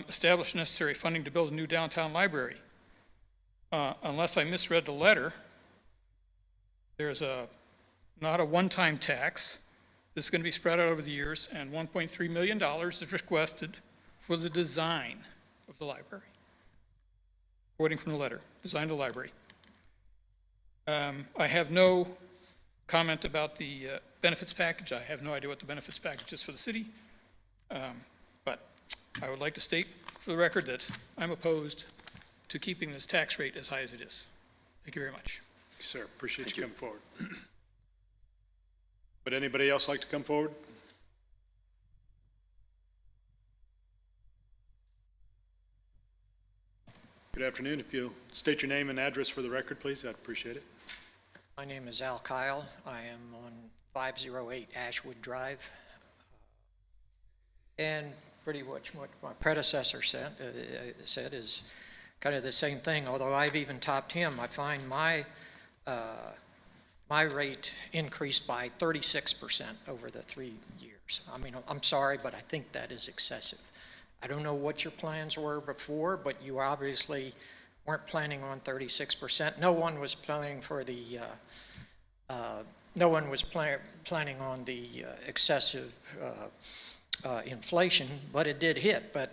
establish necessary funding to build a new downtown library. Unless I misread the letter, there's not a one-time tax. This is going to be spread out over the years, and $1.3 million is requested for the design of the library. Quoting from the letter, design of the library. I have no comment about the benefits package. I have no idea what the benefits package is for the city. But I would like to state for the record that I'm opposed to keeping this tax rate as high as it is. Thank you very much. Thank you, sir. Appreciate you coming forward. Would anybody else like to come forward? Good afternoon. If you'll state your name and address for the record, please, I'd appreciate it. My name is Al Kyle. I am on 508 Ashwood Drive. And pretty much what my predecessor said is kind of the same thing, although I've even topped him. I find my rate increased by 36% over the 3 years. I mean, I'm sorry, but I think that is excessive. I don't know what your plans were before, but you obviously weren't planning on 36%. No one was planning for the, no one was planning on the excessive inflation, but it did hit. But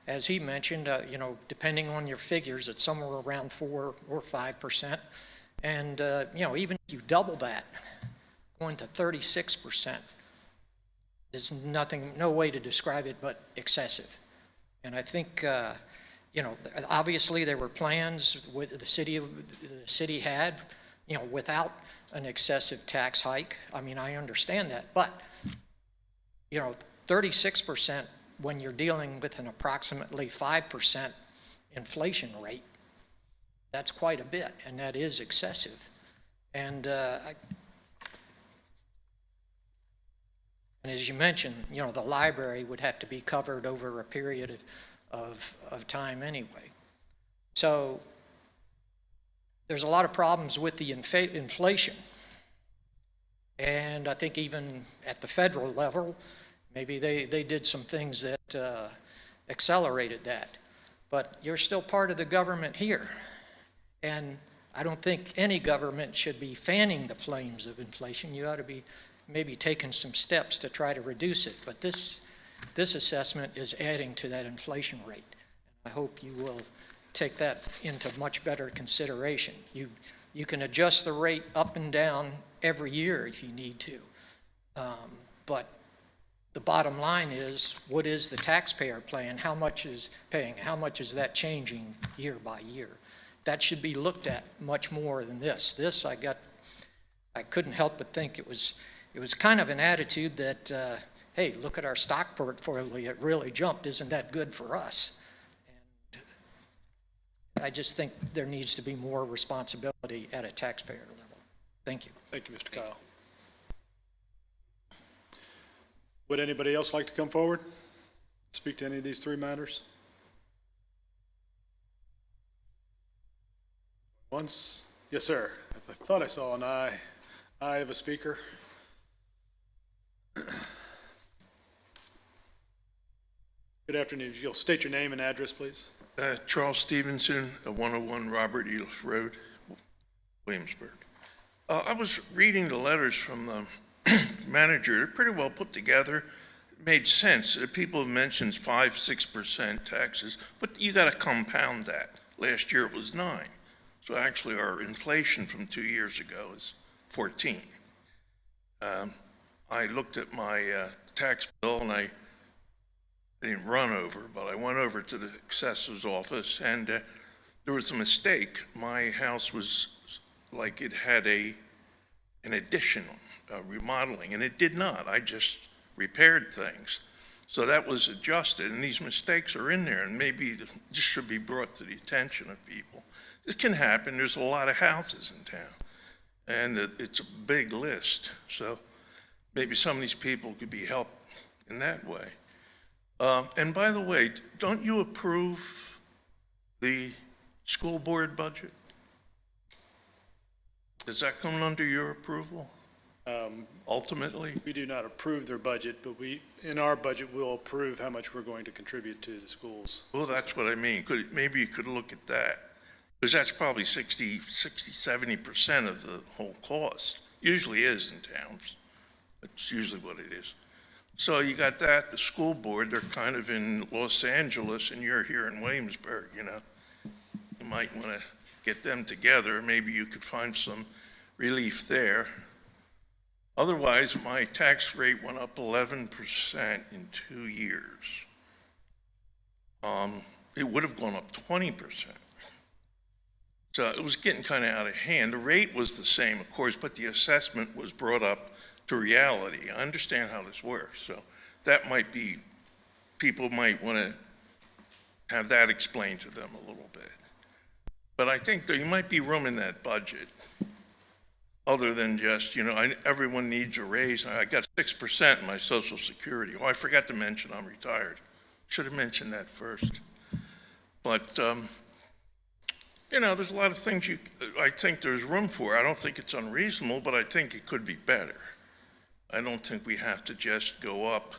as he mentioned, you know, depending on your figures, it's somewhere around 4 or 5%. And, you know, even if you double that, going to 36% is nothing, no way to describe it but excessive. And I think, you know, obviously there were plans with the city had, you know, without an excessive tax hike. I mean, I understand that, but, you know, 36% when you're dealing with an approximately 5% inflation rate, that's quite a bit, and that is excessive. And as you mentioned, you know, the library would have to be covered over a period of time anyway. So there's a lot of problems with the inflation. And I think even at the federal level, maybe they did some things that accelerated that. But you're still part of the government here. And I don't think any government should be fanning the flames of inflation. You ought to be maybe taking some steps to try to reduce it. But this assessment is adding to that inflation rate. I hope you will take that into much better consideration. You can adjust the rate up and down every year if you need to. But the bottom line is, what is the taxpayer paying? How much is paying? How much is that changing year by year? That should be looked at much more than this. This, I couldn't help but think it was kind of an attitude that, hey, look at our stock portfolio, it really jumped. Isn't that good for us? And I just think there needs to be more responsibility at a taxpayer level. Thank you. Thank you, Mr. Kyle. Would anybody else like to come forward, speak to any of these three matters? Once, yes, sir. I thought I saw an eye of a speaker. Good afternoon. You'll state your name and address, please. Charles Stevenson, 101 Robert Elis Road, Williamsburg. I was reading the letters from the manager. They're pretty well put together. It made sense. People have mentioned 5-6% taxes, but you got to compound that. Last year it was 9. So actually our inflation from 2 years ago is 14. I looked at my tax bill and I didn't run over, but I went over to the assessor's office and there was a mistake. My house was like it had an addition, remodeling, and it did not. I just repaired things. So that was adjusted, and these mistakes are in there, and maybe this should be brought to the attention of people. It can happen. There's a lot of houses in town, and it's a big list. So maybe some of these people could be helped in that way. And by the way, don't you approve the school board budget? Does that come under your approval, ultimately? We do not approve their budget, but in our budget, we'll approve how much we're going to contribute to the schools. Well, that's what I mean. Maybe you could look at that, because that's probably 70% of the whole cost. Usually is in towns. That's usually what it is. So you got that, the school board, they're kind of in Los Angeles, and you're here in Williamsburg, you know. You might want to get them together. Maybe you could find some relief there. Otherwise, my tax rate went up 11% in 2 years. It would have gone up 20%. So it was getting kind of out of hand. The rate was the same, of course, but the assessment was brought up to reality. I understand how this works. So that might be, people might want to have that explained to them a little bit. But I think there might be room in that budget, other than just, you know, everyone needs a raise. I got 6% in my Social Security. Oh, I forgot to mention I'm retired. Should have mentioned that first. But, you know, there's a lot of things I think there's room for. I don't think it's unreasonable, but I think it could be better. I don't think we have to just go up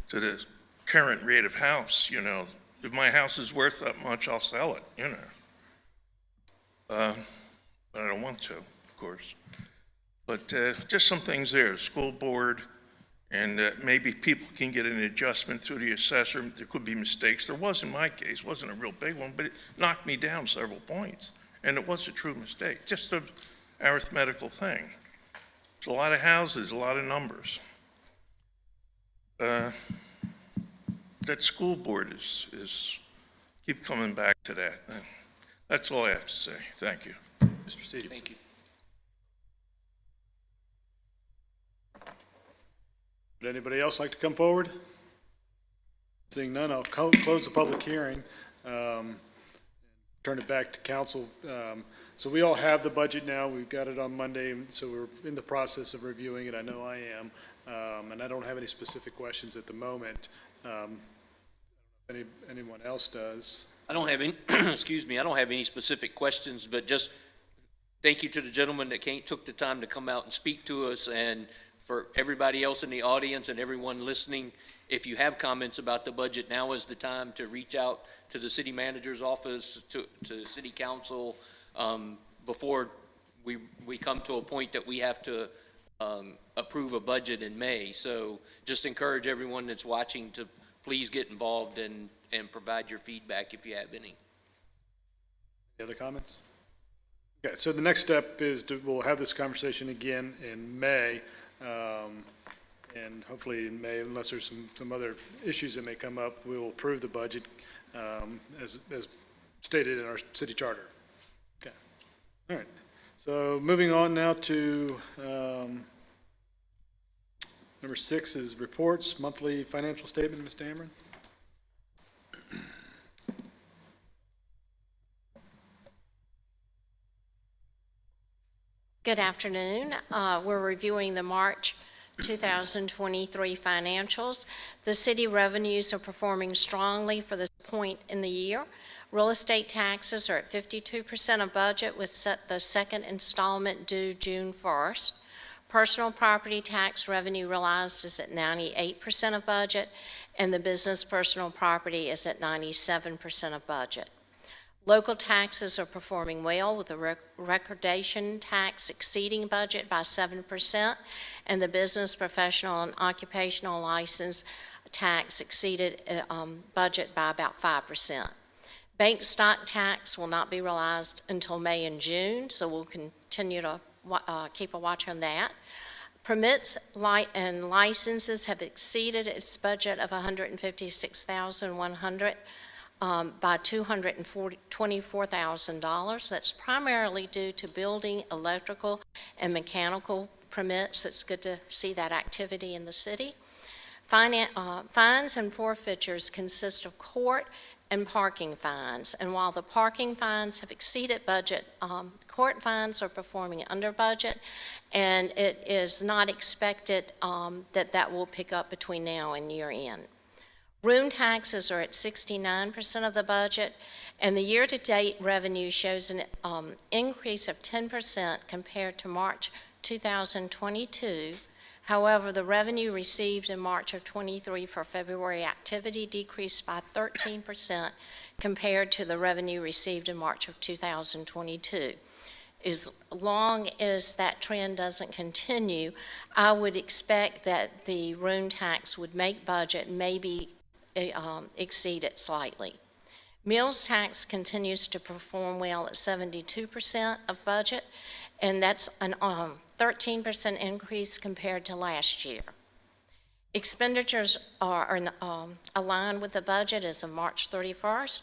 to the current rate of house, you know. If my house is worth that much, I'll sell it, you know. But I don't want to, of course. But just some things there, school board, and maybe people can get an adjustment through the assessor. There could be mistakes. There was in my case. It wasn't a real big one, but it knocked me down several points. And it was a true mistake, just an arithmetical thing. There's a lot of houses, a lot of numbers. That school board is keep coming back to that. That's all I have to say. Thank you. Mr. Stevenson. Thank you. Would anybody else like to come forward? Seeing none, I'll close the public hearing. Turn it back to council. So we all have the budget now. We've got it on Monday, so we're in the process of reviewing it. I know I am. And I don't have any specific questions at the moment. Anyone else does? I don't have any, excuse me, I don't have any specific questions, but just thank you to the gentleman that took the time to come out and speak to us, and for everybody else in the audience and everyone listening, if you have comments about the budget, now is the time to reach out to the city manager's office, to city council, before we come to a point that we have to approve a budget in May. So just encourage everyone that's watching to please get involved and provide your feedback if you have any. Any other comments? Okay, so the next step is we'll have this conversation again in May. And hopefully in May, unless there's some other issues that may come up, we will approve the budget as stated in our city charter. Okay. All right. So moving on now to number 6 is reports, monthly financial statement, Ms. Dameron. Good afternoon. We're reviewing the March 2023 financials. The city revenues are performing strongly for this point in the year. Real estate taxes are at 52% of budget with the second installment due June 1st. Personal property tax revenue realized is at 98% of budget, and the business personal property is at 97% of budget. Local taxes are performing well with the recordation tax exceeding budget by 7%, and the business, professional, and occupational license tax exceeded budget by about 5%. Bank stock tax will not be realized until May and June, so we'll continue to keep a watch on that. Permits and licenses have exceeded its budget of $156,100 by $224,000. That's primarily due to building, electrical, and mechanical permits. It's good to see that activity in the city. Fines and forfeitures consist of court and parking fines, and while the parking fines have exceeded budget, court fines are performing under budget, and it is not expected that will pick up between now and year end. Room taxes are at 69% of the budget, and the year-to-date revenue shows an increase of 10% compared to March 2022. However, the revenue received in March of 23 for February activity decreased by 13% compared to the revenue received in March of 2022. As long as that trend doesn't continue, I would expect that the room tax would make budget, maybe exceed it slightly. Meals tax continues to perform well at 72% of budget, and that's an 13% increase compared to last year. Expenditures are aligned with the budget as of March 31st.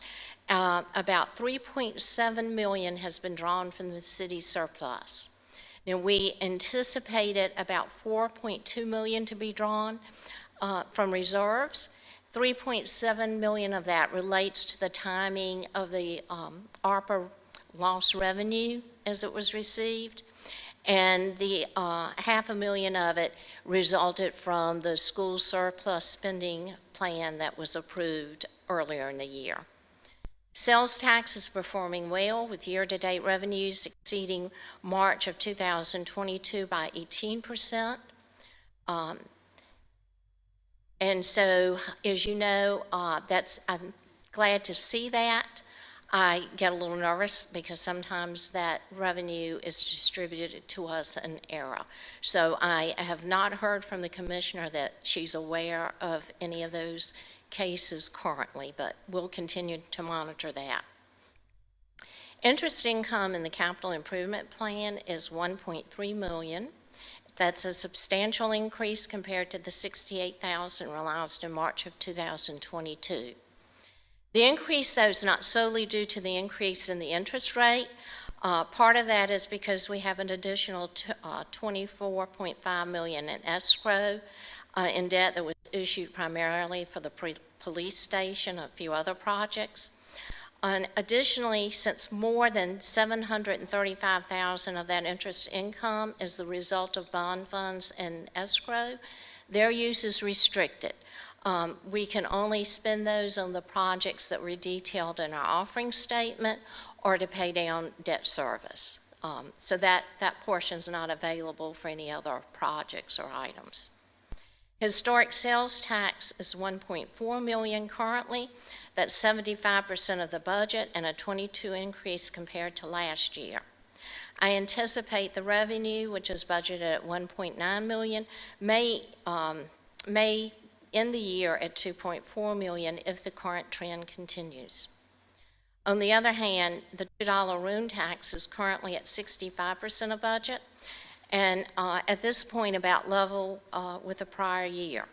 About $3.7 million has been drawn from the city surplus. Now, we anticipated about $4.2 million to be drawn from reserves. $3.7 million of that relates to the timing of the ARPA lost revenue as it was received, and the $500,000 of it resulted from the school surplus spending plan that was approved earlier in the year. Sales tax is performing well with year-to-date revenues exceeding March of 2022 by 18%. And so, as you know, I'm glad to see that. I get a little nervous because sometimes that revenue is distributed to us in error. So I have not heard from the commissioner that she's aware of any of those cases currently, but we'll continue to monitor that. Interest income in the capital improvement plan is $1.3 million. That's a substantial increase compared to the $68,000 realized in March of 2022. The increase, though, is not solely due to the increase in the interest rate. Part of that is because we have an additional $24.5 million in escrow in debt that was issued primarily for the police station, a few other projects. And additionally, since more than $735,000 of that interest income is the result of bond funds and escrow, their use is restricted. We can only spend those on the projects that were detailed in our offering statement or to pay down debt service. So that portion is not available for any other projects or items. Historic sales tax is $1.4 million currently. That's 75% of the budget and a 22% increase compared to last year. I anticipate the revenue, which is budgeted at $1.9 million, may end the year at $2.4 million if the current trend continues. On the other hand, the $2 room tax is currently at 65% of budget, and at this point about level with the prior year.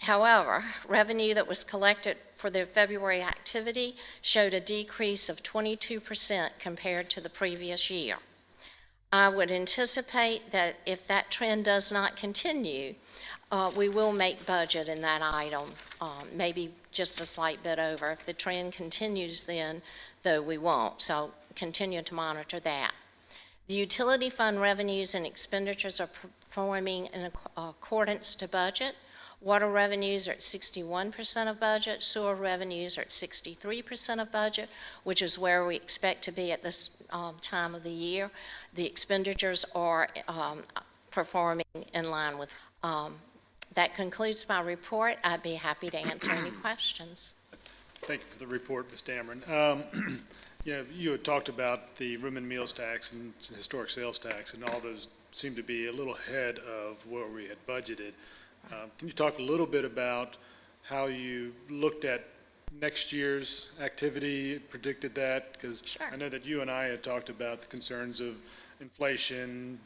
However, revenue that was collected for the February activity showed a decrease of 22% compared to the previous year. I would anticipate that if that trend does not continue, we will make budget in that item, maybe just a slight bit over. If the trend continues then, though, we won't, so continue to monitor that. The utility fund revenues and expenditures are performing in accordance to budget. Water revenues are at 61% of budget, sewer revenues are at 63% of budget, which is where we expect to be at this time of the year. The expenditures are performing in line with. That concludes my report. I'd be happy to answer any questions. Thank you for the report, Ms. Dameron. You had talked about the room and meals tax and historic sales tax, and all those seem to be a little ahead of where we had budgeted. Can you talk a little bit about how you looked at next year's activity, predicted that? Because I know that you and I had talked about the concerns of inflation,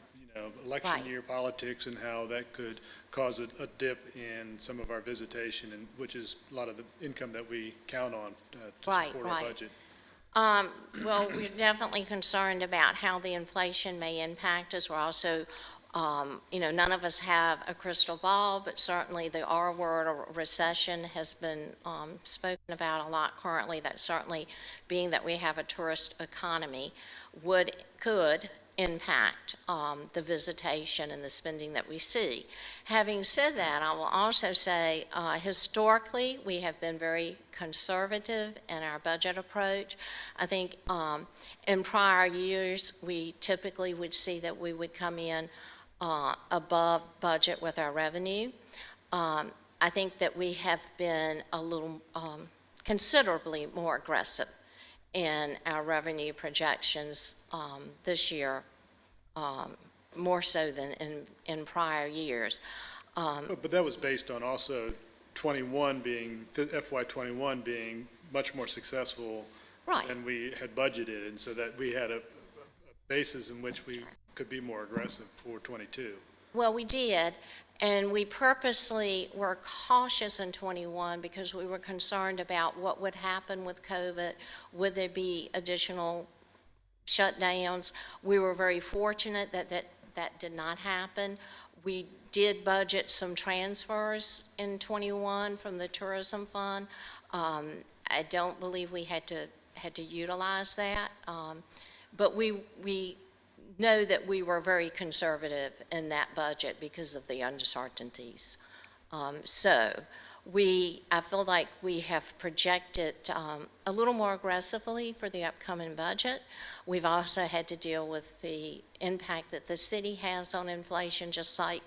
election year politics, and how that could cause a dip in some of our visitation, and which is a lot of the income that we count on to support our budget. Well, we're definitely concerned about how the inflation may impact us. We're also none of us have a crystal ball, but certainly the R word, or recession, has been spoken about a lot currently. That certainly, being that we have a tourist economy, could impact the visitation and the spending that we see. Having said that, I will also say historically we have been very conservative in our budget approach. I think in prior years we typically would see that we would come in above budget with our revenue. I think that we have been a little considerably more aggressive in our revenue projections this year, more so than in prior years. But that was based on also FY21 being much more successful than we had budgeted, and so that we had a basis in which we could be more aggressive for 22. Well, we did, and we purposely were cautious in 21 because we were concerned about what would happen with COVID. Would there be additional shutdowns? We were very fortunate that did not happen. We did budget some transfers in 21 from the tourism fund. I don't believe we had to utilize that, but we know that we were very conservative in that budget because of the uncertainties. So I feel like we have projected a little more aggressively for the upcoming budget. We've also had to deal with the impact that the city has on inflation, just like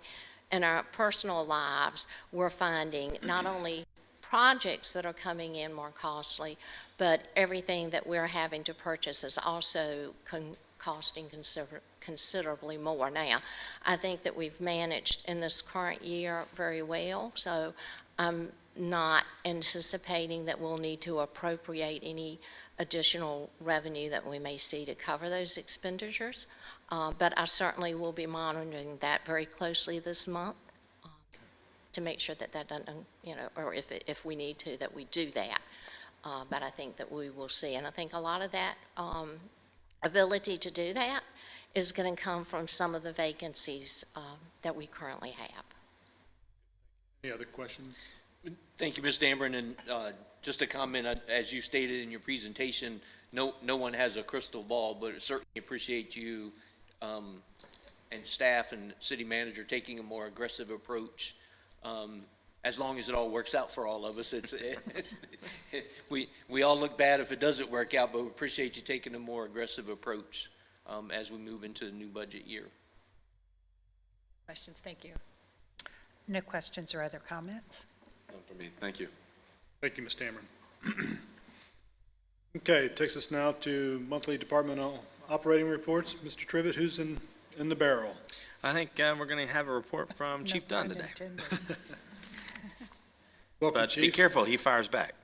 in our personal lives. We're finding not only projects that are coming in more costly, but everything that we're having to purchase is also costing considerably more. Now, I think that we've managed in this current year very well, so I'm not anticipating that we'll need to appropriate any additional revenue that we may see to cover those expenditures, but I certainly will be monitoring that very closely this month to make sure that doesn't, or if we need to, that we do that. But I think that we will see, and I think a lot of that ability to do that is going to come from some of the vacancies that we currently have. Any other questions? Thank you, Ms. Dameron, and just a comment, as you stated in your presentation, no one has a crystal ball, but certainly appreciate you and staff and city manager taking a more aggressive approach. As long as it all works out for all of us, we all look bad if it doesn't work out, but we appreciate you taking a more aggressive approach as we move into the new budget year. Questions? Thank you. No questions or other comments? None for me. Thank you. Thank you, Ms. Dameron. Okay, it takes us now to monthly departmental operating reports. Mr. Trivett, who's in the barrel? I think we're going to have a report from Chief Dunn today. Welcome, But Chief. be careful, he fires back.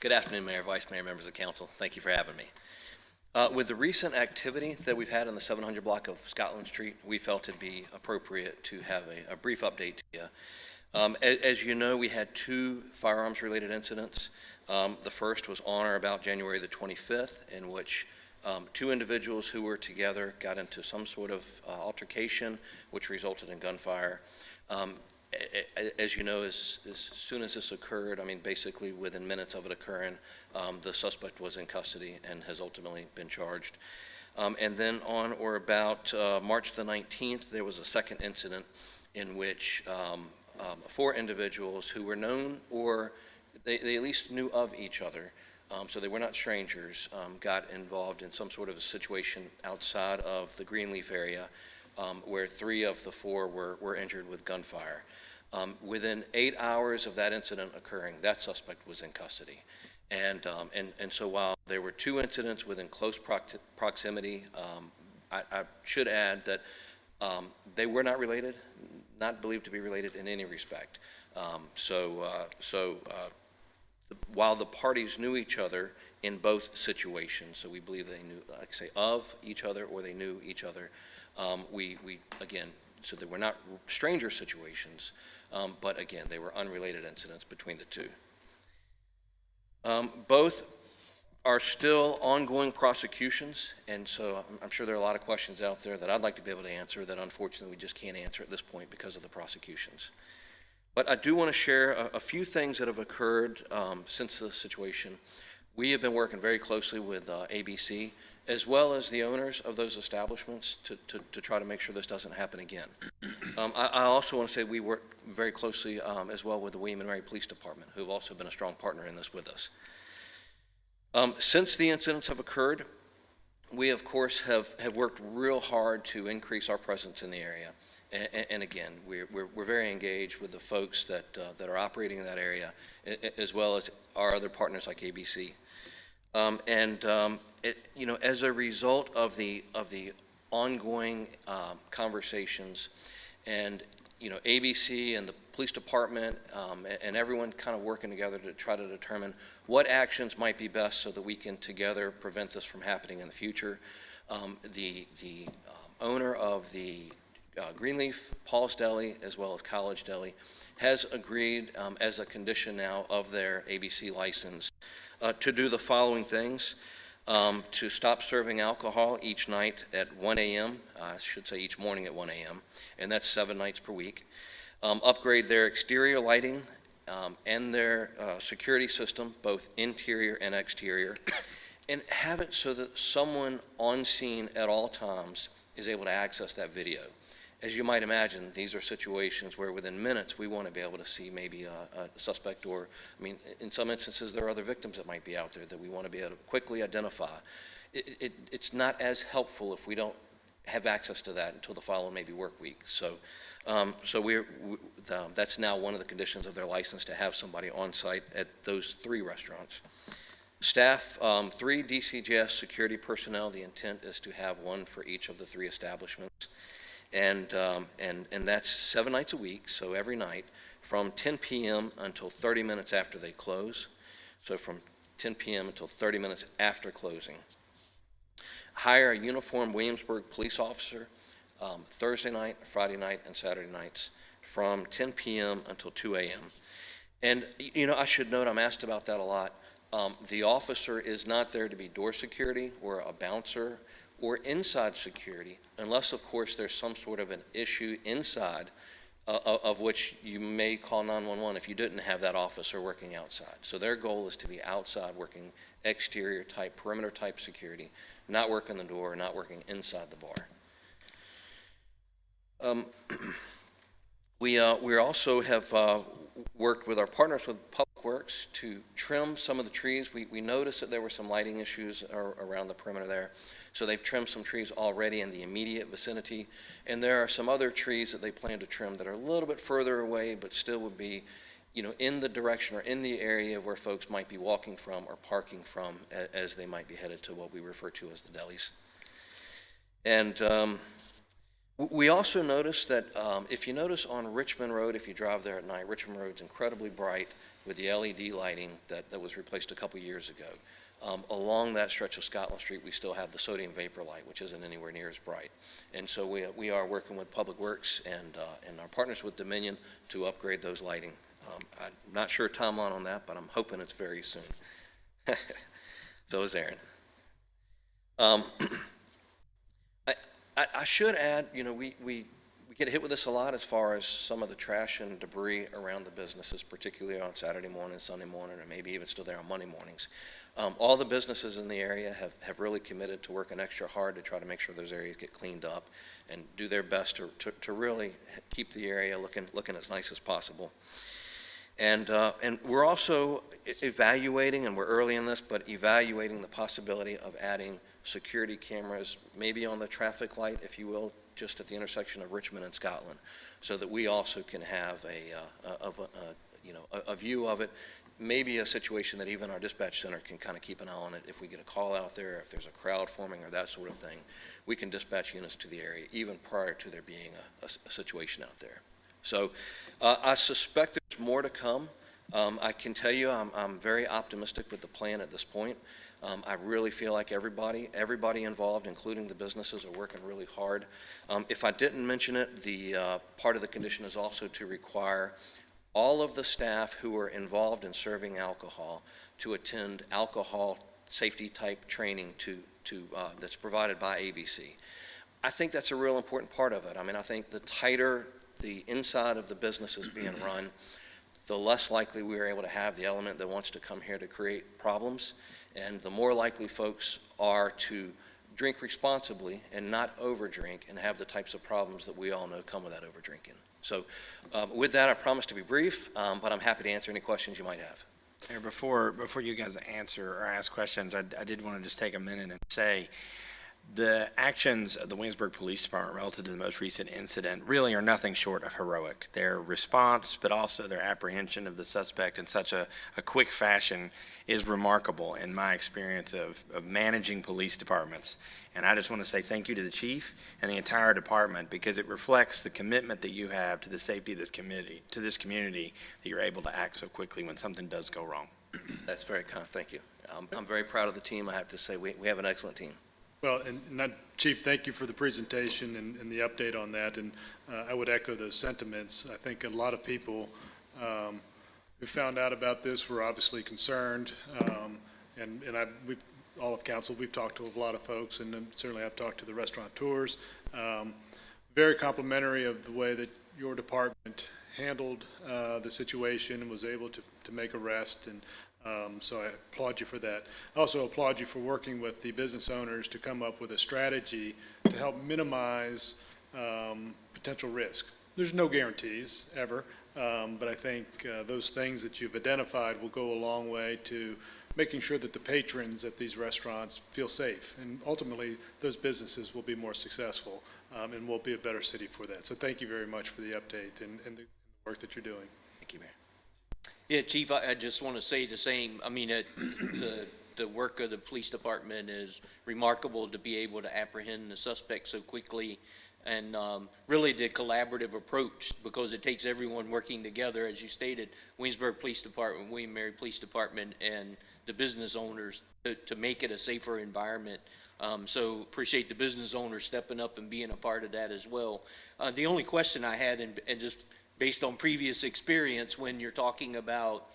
Good afternoon, Mayor, Vice Mayor, members of council. Thank you for having me. With the recent activity that we've had in the 700 block of Scotland Street, we felt it'd be appropriate to have a brief update to you. As you know, we had 2 firearms-related incidents. The first was on or about January the 25th, in which 2 individuals who were together got into some sort of altercation, which resulted in gunfire. As you know, as soon as this occurred, I mean, basically within minutes of it occurring, the suspect was in custody and has ultimately been charged. And then on or about March the 19th, there was a second incident in which 4 individuals who were known, or they at least knew of each other, so they were not strangers, got involved in some sort of a situation outside of the Greenleaf area, where 3 of the 4 were injured with gunfire. Within 8 hours of that incident occurring, that suspect was in custody. And so while there were 2 incidents within close proximity, I should add that they were not related, not believed to be related in any respect. While the parties knew each other in both situations, so we believe they knew, like I say, of each other or they knew each other, we again, so they were not stranger situations, but again, they were unrelated incidents between the 2. Both are still ongoing prosecutions, and so I'm sure there are a lot of questions out there that I'd like to be able to answer that unfortunately we just can't answer at this point because of the prosecutions. But I do want to share a few things that have occurred since the situation. We have been working very closely with ABC, as well as the owners of those establishments, to try to make sure this doesn't happen again. I also want to say we work very closely as well with the William and Mary Police Department, who have also been a strong partner in this with us. Since the incidents have occurred, we of course have worked real hard to increase our presence in the area. And again, we're very engaged with the folks that are operating in that area, as well as our other partners like ABC. As a result of the ongoing conversations, and ABC and the police department and everyone kind of working together to try to determine what actions might be best so that we can together prevent this from happening in the future. The owner of the Greenleaf, Paul's Deli, as well as College Deli, has agreed as a condition now of their ABC license to do the following things: to stop serving alcohol each night at 1 a.m., I should say each morning at 1 a.m., and that's 7 nights per week. Upgrade their exterior lighting and their security system, both interior and exterior, and have it so that someone on scene at all times is able to access that video. As you might imagine, these are situations where within minutes we want to be able to see maybe a suspect, or, I mean, in some instances there are other victims that might be out there that we want to be able to quickly identify. It's not as helpful if we don't have access to that until the following maybe work week. So that's now one of the conditions of their license, to have somebody on site at those 3 restaurants. Staff, 3 DCJS security personnel. The intent is to have 1 for each of the 3 establishments. And that's 7 nights a week, so every night, from 10 p.m. until 30 minutes after they close. So from 10 p.m. until 30 minutes after closing. Hire a uniformed Williamsburg police officer Thursday night, Friday night, and Saturday nights from 10 p.m. until 2 a.m. And, I should note, I'm asked about that a lot. The officer is not there to be door security or a bouncer or inside security, unless, of course, there's some sort of an issue inside of which you may call 911 if you didn't have that officer working outside. So their goal is to be outside working exterior type, perimeter type security, not working the door, not working inside the bar. We also have worked with our partners with Public Works to trim some of the trees. We noticed that there were some lighting issues around the perimeter there. So they've trimmed some trees already in the immediate vicinity. And there are some other trees that they plan to trim that are a little bit further away, but still would be, in the direction or in the area where folks might be walking from or parking from as they might be headed to what we refer to as the delis. And We also noticed that if you notice on Richmond Road, if you drive there at night, Richmond Road's incredibly bright with the LED lighting that was replaced a couple years ago. Along that stretch of Scotland Street, we still have the sodium vapor light, which isn't anywhere near as bright. And so we are working with Public Works and our partners with Dominion to upgrade those lighting. I'm not sure timeline on that, but I'm hoping it's very soon. So is Aaron. I should add, we get hit with this a lot as far as some of the trash and debris around the businesses, particularly on Saturday morning, Sunday morning, or maybe even still there on Monday mornings. All the businesses in the area have really committed to working extra hard to try to make sure those areas get cleaned up and do their best to really keep the area looking as nice as possible. And we're also evaluating, and we're early in this, but evaluating the possibility of adding security cameras, maybe on the traffic light, if you will, just at the intersection of Richmond and Scotland, so that we also can have a view of it, maybe a situation that even our dispatch center can kind of keep an eye on it. If we get a call out there, if there's a crowd forming or that sort of thing, we can dispatch units to the area even prior to there being a situation out there. So I suspect there's more to come. I can tell you I'm very optimistic with the plan at this point. I really feel like everybody involved, including the businesses, are working really hard. If I didn't mention it, the part of the condition is also to require all of the staff who are involved in serving alcohol to attend alcohol safety type training that's provided by ABC. I think that's a real important part of it. I mean, I think the tighter the inside of the business is being run, the less likely we are able to have the element that wants to come here to create problems, and the more likely folks are to drink responsibly and not overdrink and have the types of problems that we all know come with that overdrinking. So with that, I promise to be brief, but I'm happy to answer any questions you might have. Mayor, before you guys answer or ask questions, I did want to just take a minute and say the actions of the Williamsburg Police Department relative to the most recent incident really are nothing short of heroic. Their response, but also their apprehension of the suspect in such a quick fashion is remarkable in my experience of managing police departments. And I just want to say thank you to the chief and the entire department, because it reflects the commitment that you have to the safety of this community, that you're able to act so quickly when something does go wrong. That's very kind. Thank you. I'm very proud of the team. I have to say we have an excellent team. Well, and Chief, thank you for the presentation and the update on that, and I would echo those sentiments. I think a lot of people who found out about this were obviously concerned, and all of council, we've talked to a lot of folks, and then certainly I've talked to the restaurateurs. Very complimentary of the way that your department handled the situation and was able to make arrests, and so I applaud you for that. I also applaud you for working with the business owners to come up with a strategy to help minimize potential risk. There's no guarantees ever, but I think those things that you've identified will go a long way to making sure that the patrons at these restaurants feel safe, and ultimately those businesses will be more successful and will be a better city for that. So thank you very much for the update and the work that you're doing. Thank you, Mayor. Yeah, Chief, I just want to say the same. I mean, the work of the police department is remarkable to be able to apprehend the suspect so quickly, and really the collaborative approach, because it takes everyone working together, as you stated, Williamsburg Police Department, William Mary Police Department, and the business owners to make it a safer environment. So appreciate the business owners stepping up and being a part of that as well. The only question I had, and just based on previous experience, when you're talking about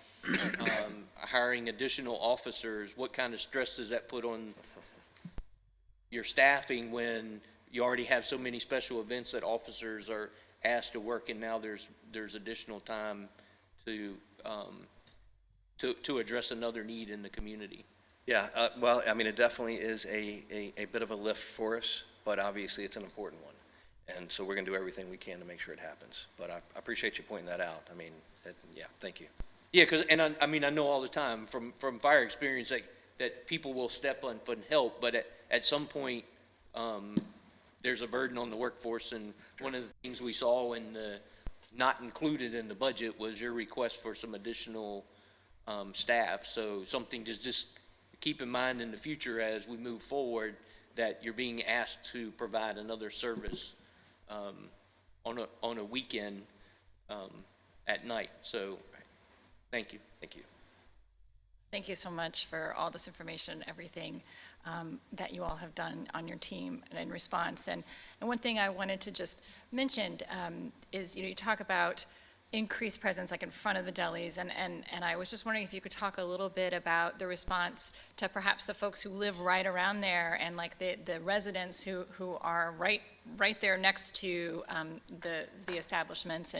hiring additional officers, what kind of stress does that put on your staffing when you already have so many special events that officers are asked to work, and now there's additional time to address another need in the community? Yeah, well, I mean, it definitely is a bit of a lift for us, but obviously it's an important one. And so we're going to do everything we can to make sure it happens. But I appreciate you pointing that out. I mean, yeah, thank you. Yeah, because, and I mean, I know all the time from fire experience that people will step up and help, but at some point, there's a burden on the workforce. And one of the things we saw in not included in the budget was your request for some additional staff. So something to just keep in mind in the future as we move forward, that you're being asked to provide another service on a weekend at night. So, thank you. Thank you so much for all this information, everything that you all have done on your team and in response. And one thing I wanted to just mention is, you talk about increased presence like in front of the delis, and I was just wondering if you could talk a little bit about the response to perhaps the folks who live right around there and like the residents who are right there next to the establishments,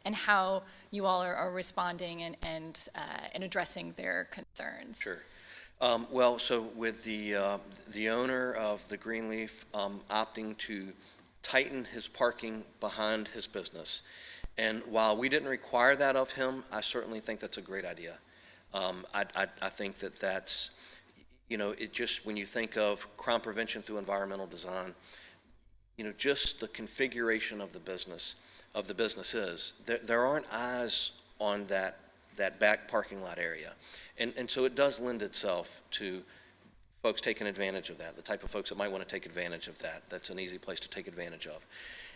and how you all are responding and addressing their concerns. Sure. Well, so with the owner of the Greenleaf opting to tighten his parking behind his business, and while we didn't require that of him, I certainly think that's a great idea. I think that's, it just, when you think of crime prevention through environmental design, just the configuration of the businesses, there aren't eyes on that back parking lot area. And so it does lend itself to folks taking advantage of that, the type of folks that might want to take advantage of that. That's an easy place to take advantage of.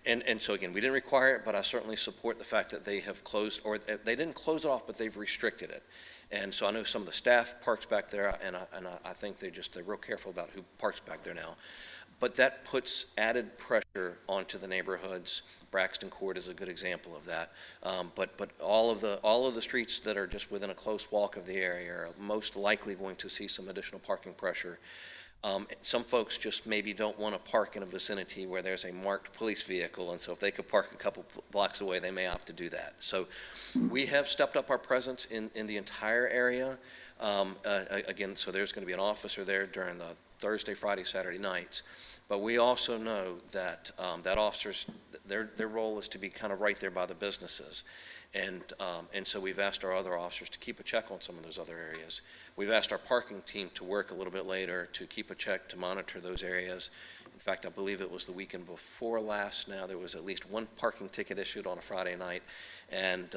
And so again, we didn't require it, but I certainly support the fact that they have closed, or they didn't close it off, but they've restricted it. And so I know some of the staff parks back there, and I think they're real careful about who parks back there now. But that puts added pressure onto the neighborhoods. Braxton Court is a good example of that. But all of the streets that are just within a close walk of the area are most likely going to see some additional parking pressure. Some folks just maybe don't want to park in a vicinity where there's a marked police vehicle, and so if they could park a couple blocks away, they may opt to do that. So we have stepped up our presence in the entire area. Again, so there's going to be an officer there during the Thursday, Friday, Saturday nights. But we also know that that officers, their role is to be kind of right there by the businesses. And so we've asked our other officers to keep a check on some of those other areas. We've asked our parking team to work a little bit later to keep a check, to monitor those areas. In fact, I believe it was the weekend before last now, there was at least one parking ticket issued on a Friday night, and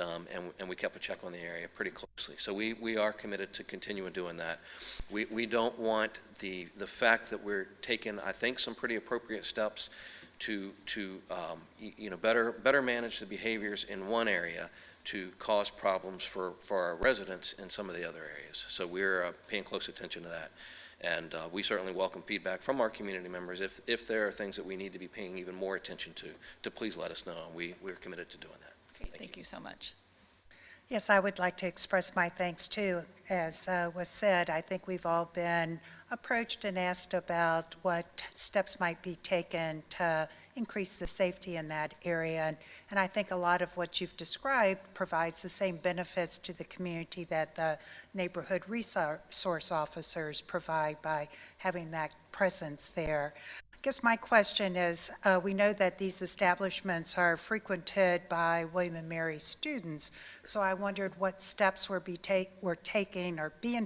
we kept a check on the area pretty closely. So we are committed to continuing doing that. We don't want the fact that we're taking, I think, some pretty appropriate steps to better manage the behaviors in one area to cause problems for our residents in some of the other areas. So we're paying close attention to that. And we certainly welcome feedback from our community members. If there are things that we need to be paying even more attention to please let us know. We're committed to doing that. Great, thank you so much. Yes, I would like to express my thanks too. As was said, I think we've all been approached and asked about what steps might be taken to increase the safety in that area. And I think a lot of what you've described provides the same benefits to the community that the neighborhood resource officers provide by having that presence there. I guess my question is, we know that these establishments are frequented by William & Mary students, so I wondered what steps were being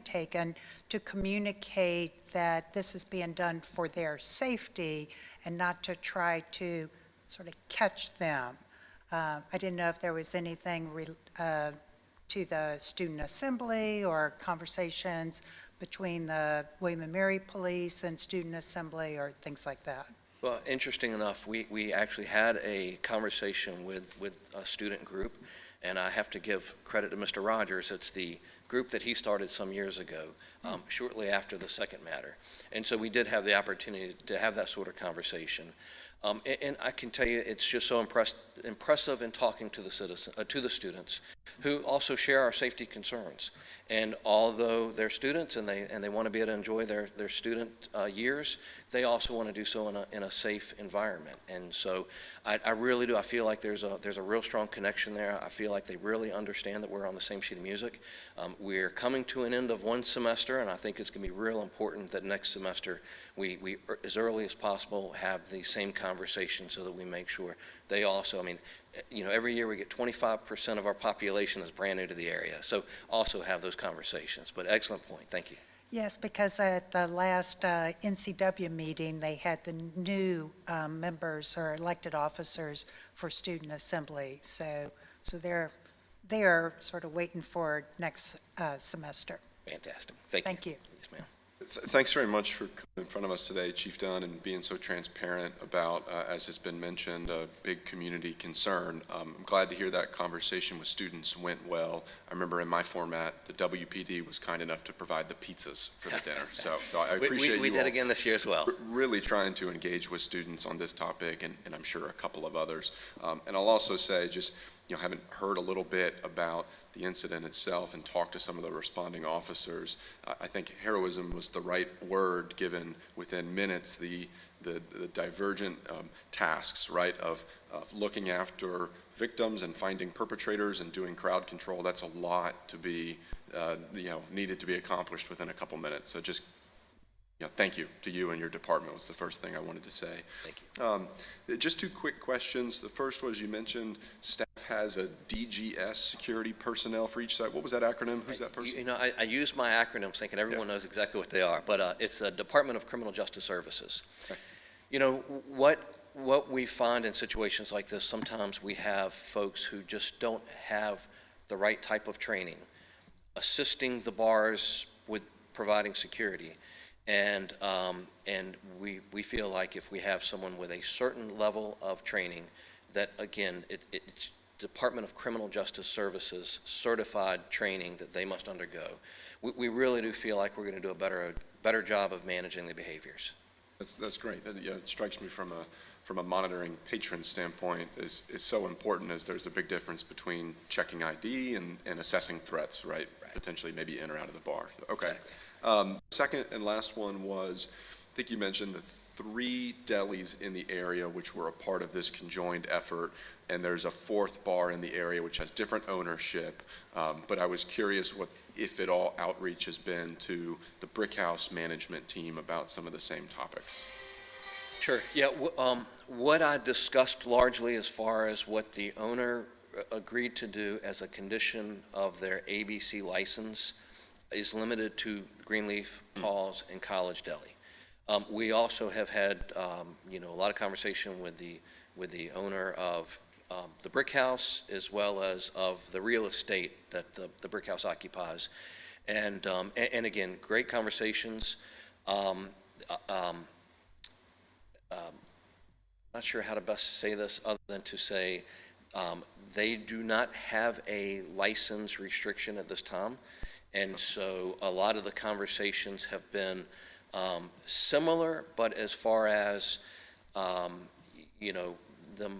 taken to communicate that this is being done for their safety and not to try to sort of catch them. I didn't know if there was anything to the student assembly or conversations between the William & Mary Police and Student Assembly or things like that. Well, interesting enough, we actually had a conversation with a student group, and I have to give credit to Mr. Rogers. It's the group that he started some years ago, shortly after the second matter. And so we did have the opportunity to have that sort of conversation. And I can tell you, it's just so impressive in talking to the students who also share our safety concerns. And although they're students and they want to be able to enjoy their student years, they also want to do so in a safe environment. And so I really do. I feel like there's a real strong connection there. I feel like they really understand that we're on the same sheet of music. We're coming to an end of one semester, and I think it's going to be real important that next semester we as early as possible have the same conversation so that we make sure they also, every year we get 25% of our population is brand new to the area. So also have those conversations. But excellent point. Thank you. Yes, because at the last NCW meeting, they had the new members or elected officers for Student Assembly. So they're sort of waiting for next semester. Fantastic. Thank you. Thank you. Yes, ma'am. Thanks very much for coming in front of us today, Chief Dunn, and being so transparent about, as has been mentioned, a big community concern. I'm glad to hear that conversation with students went well. I remember in my format, the WPD was kind enough to provide the pizzas for the dinner. So I appreciate We you did all again this year as well. really trying to engage with students on this topic, and I'm sure a couple of others. And I'll also say, just, having heard a little bit about the incident itself and talked to some of the responding officers, I think heroism was the right word, given within minutes the divergent tasks, right, of looking after victims and finding perpetrators and doing crowd control. That's a lot to be, needed to be accomplished within a couple minutes. So just thank you to you and your department was the first thing I wanted to say. Thank you. Just two quick questions. The first was, you mentioned staff has a DGS security personnel for each site. What was that acronym? Who's that person? I use my acronyms thinking everyone knows exactly what they are, but it's the Department of Criminal Justice Services. Okay. What we find in situations like this, sometimes we have folks who just don't have the right type of training, assisting the bars with providing security. And we feel like if we have someone with a certain level of training, that again, it's Department of Criminal Justice Services certified training that they must undergo. We really do feel like we're going to do a better job of managing the behaviors. That's great. It strikes me from a monitoring patron standpoint is so important, as there's a big difference between checking ID and assessing threats, right? Potentially maybe in or out of the bar. Okay. Exactly. Second and last one was, I think you mentioned the 3 delis in the area which were a part of this conjoined effort, and there's a 4th bar in the area which has different ownership. But I was curious what, if at all, outreach has been to the Brick House management team about some of the same topics. Sure. Yeah. What I discussed largely as far as what the owner agreed to do as a condition of their ABC license is limited to Greenleaf, Paul's, and College Deli. We also have had, a lot of conversation with the owner of the Brick House, as well as of the real estate that the Brick House occupies. And again, great conversations. Not sure how to best say this other than to say they do not have a license restriction at this time. And so a lot of the conversations have been similar, but as far as, them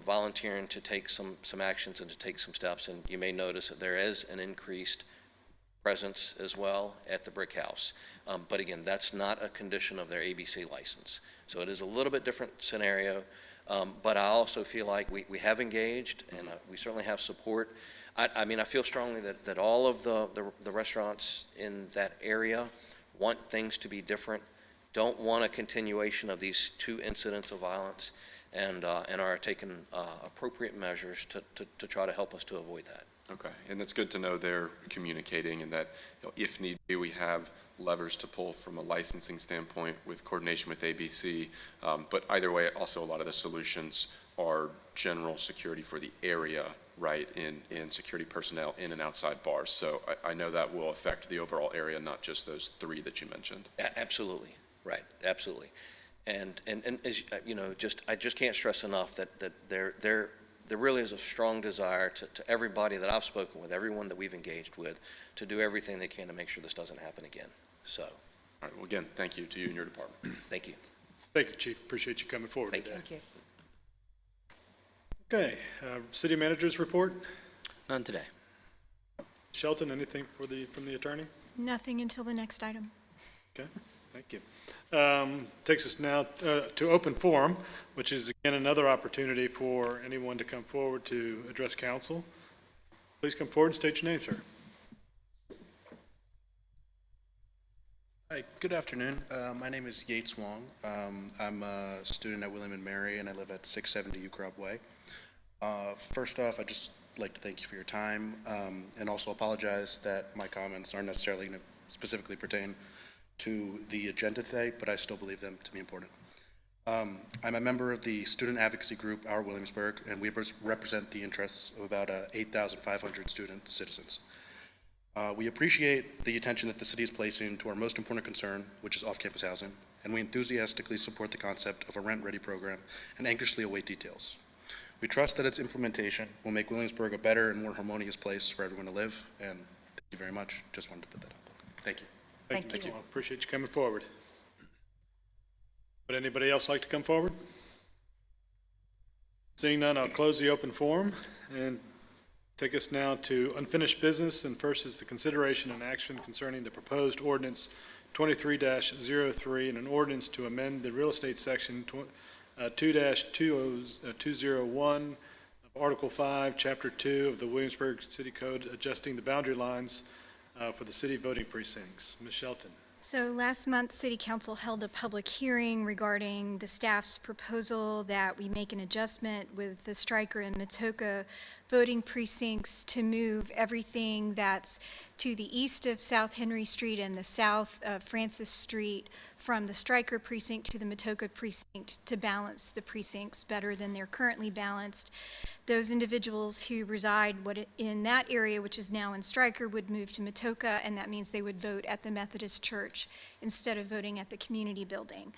volunteering to take some actions and to take some steps. And you may notice that there is an increased presence as well at the Brick House. But again, that's not a condition of their ABC license. So it is a little bit different scenario. But I also feel like we have engaged, and we certainly have support. I feel strongly that all of the restaurants in that area want things to be different, don't want a continuation of these 2 incidents of violence, and are taking appropriate measures to try to help us to avoid that. Okay, and it's good to know they're communicating, and that if need be, we have levers to pull from a licensing standpoint with coordination with ABC. But either way, also a lot of the solutions are general security for the area, right, in security personnel in and outside bars. So I know that will affect the overall area, not just those 3 that you mentioned. Absolutely, right, absolutely. And as I just can't stress enough that there really is a strong desire to everybody that I've spoken with, everyone that we've engaged with, to do everything they can to make sure this doesn't happen again. So. All right, well, again, thank you to you and your department. Thank you. Thank you, Chief. Appreciate you coming forward today. Thank you. Okay, city manager's report. None today. Shelton, anything from the attorney? Nothing until the next item. Okay, thank you. Takes us now to open forum, which is again another opportunity for anyone to come forward to address council. Please come forward and state your name, sir. Hi, good afternoon. My name is Yates Wong. I'm a student at William & Mary, and I live at 670 Ukrop Way. First off, I'd just like to thank you for your time, and also apologize that my comments aren't necessarily going to specifically pertain to the agenda today, but I still believe them to be important. I'm a member of the student advocacy group, Our Williamsburg, and we represent the interests of about 8,500 student citizens. We appreciate the attention that the city is placing to our most important concern, which is off-campus housing, and we enthusiastically support the concept of a rent-ready program and anxiously await details. We trust that its implementation will make Williamsburg a better and more harmonious place for everyone to live, and thank you very much. Just wanted to put that up. Thank you. Thank you. Well, appreciate you coming forward. Would anybody else like to come forward? Seeing none, I'll close the open forum and take us now to unfinished business. And first is the consideration and action concerning the proposed ordinance 23-03 and an ordinance to amend the real estate section 2-201 of Article 5, Chapter 2 of the Williamsburg City Code, adjusting the boundary lines for the city voting precincts. Ms. Shelton. So last month, City Council held a public hearing regarding the staff's proposal that we make an adjustment with the Stryker and Matoka voting precincts to move everything that's to the east of South Henry Street and the south of Francis Street from the Stryker precinct to the Matoka precinct to balance the precincts better than they're currently balanced. Those individuals who reside in that area, which is now in Stryker, would move to Matoka, and that means they would vote at the Methodist Church instead of voting at the community building.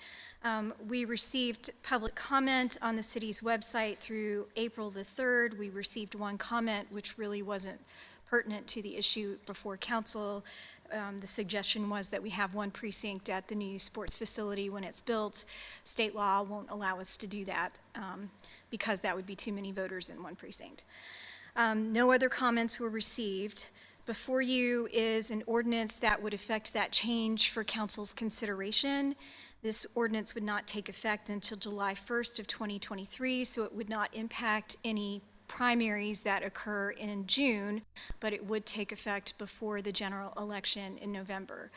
We received public comment on the city's website through April the 3rd. We received one comment which really wasn't pertinent to the issue before council. The suggestion was that we have one precinct at the new sports facility when it's built. State law won't allow us to do that because that would be too many voters in one precinct. No other comments were received. Before you is an ordinance that would affect that change for council's consideration. This ordinance would not take effect until July 1st of 2023, so it would not impact any primaries that occur in June, but it would take effect before the general election in November.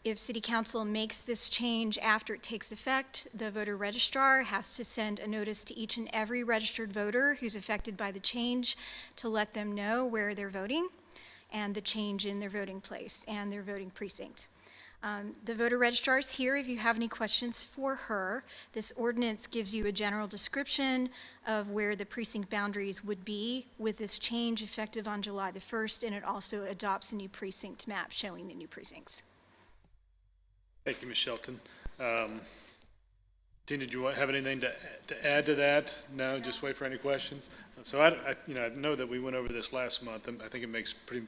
If City Council makes this change after it takes effect, the voter registrar has to send a notice to each and every registered voter who's affected by the change to let them know where they're voting and the change in their voting place and their voting precinct. The voter registrar is here if you have any questions for her. This ordinance gives you a general description of where the precinct boundaries would be with this change effective on July the 1st, and it also adopts a new precinct map showing the new precincts. Thank you, Ms. Shelton. Tina, do you have anything to add to that? No, just wait for any questions. So I know that we went over this last month, and I think it makes pretty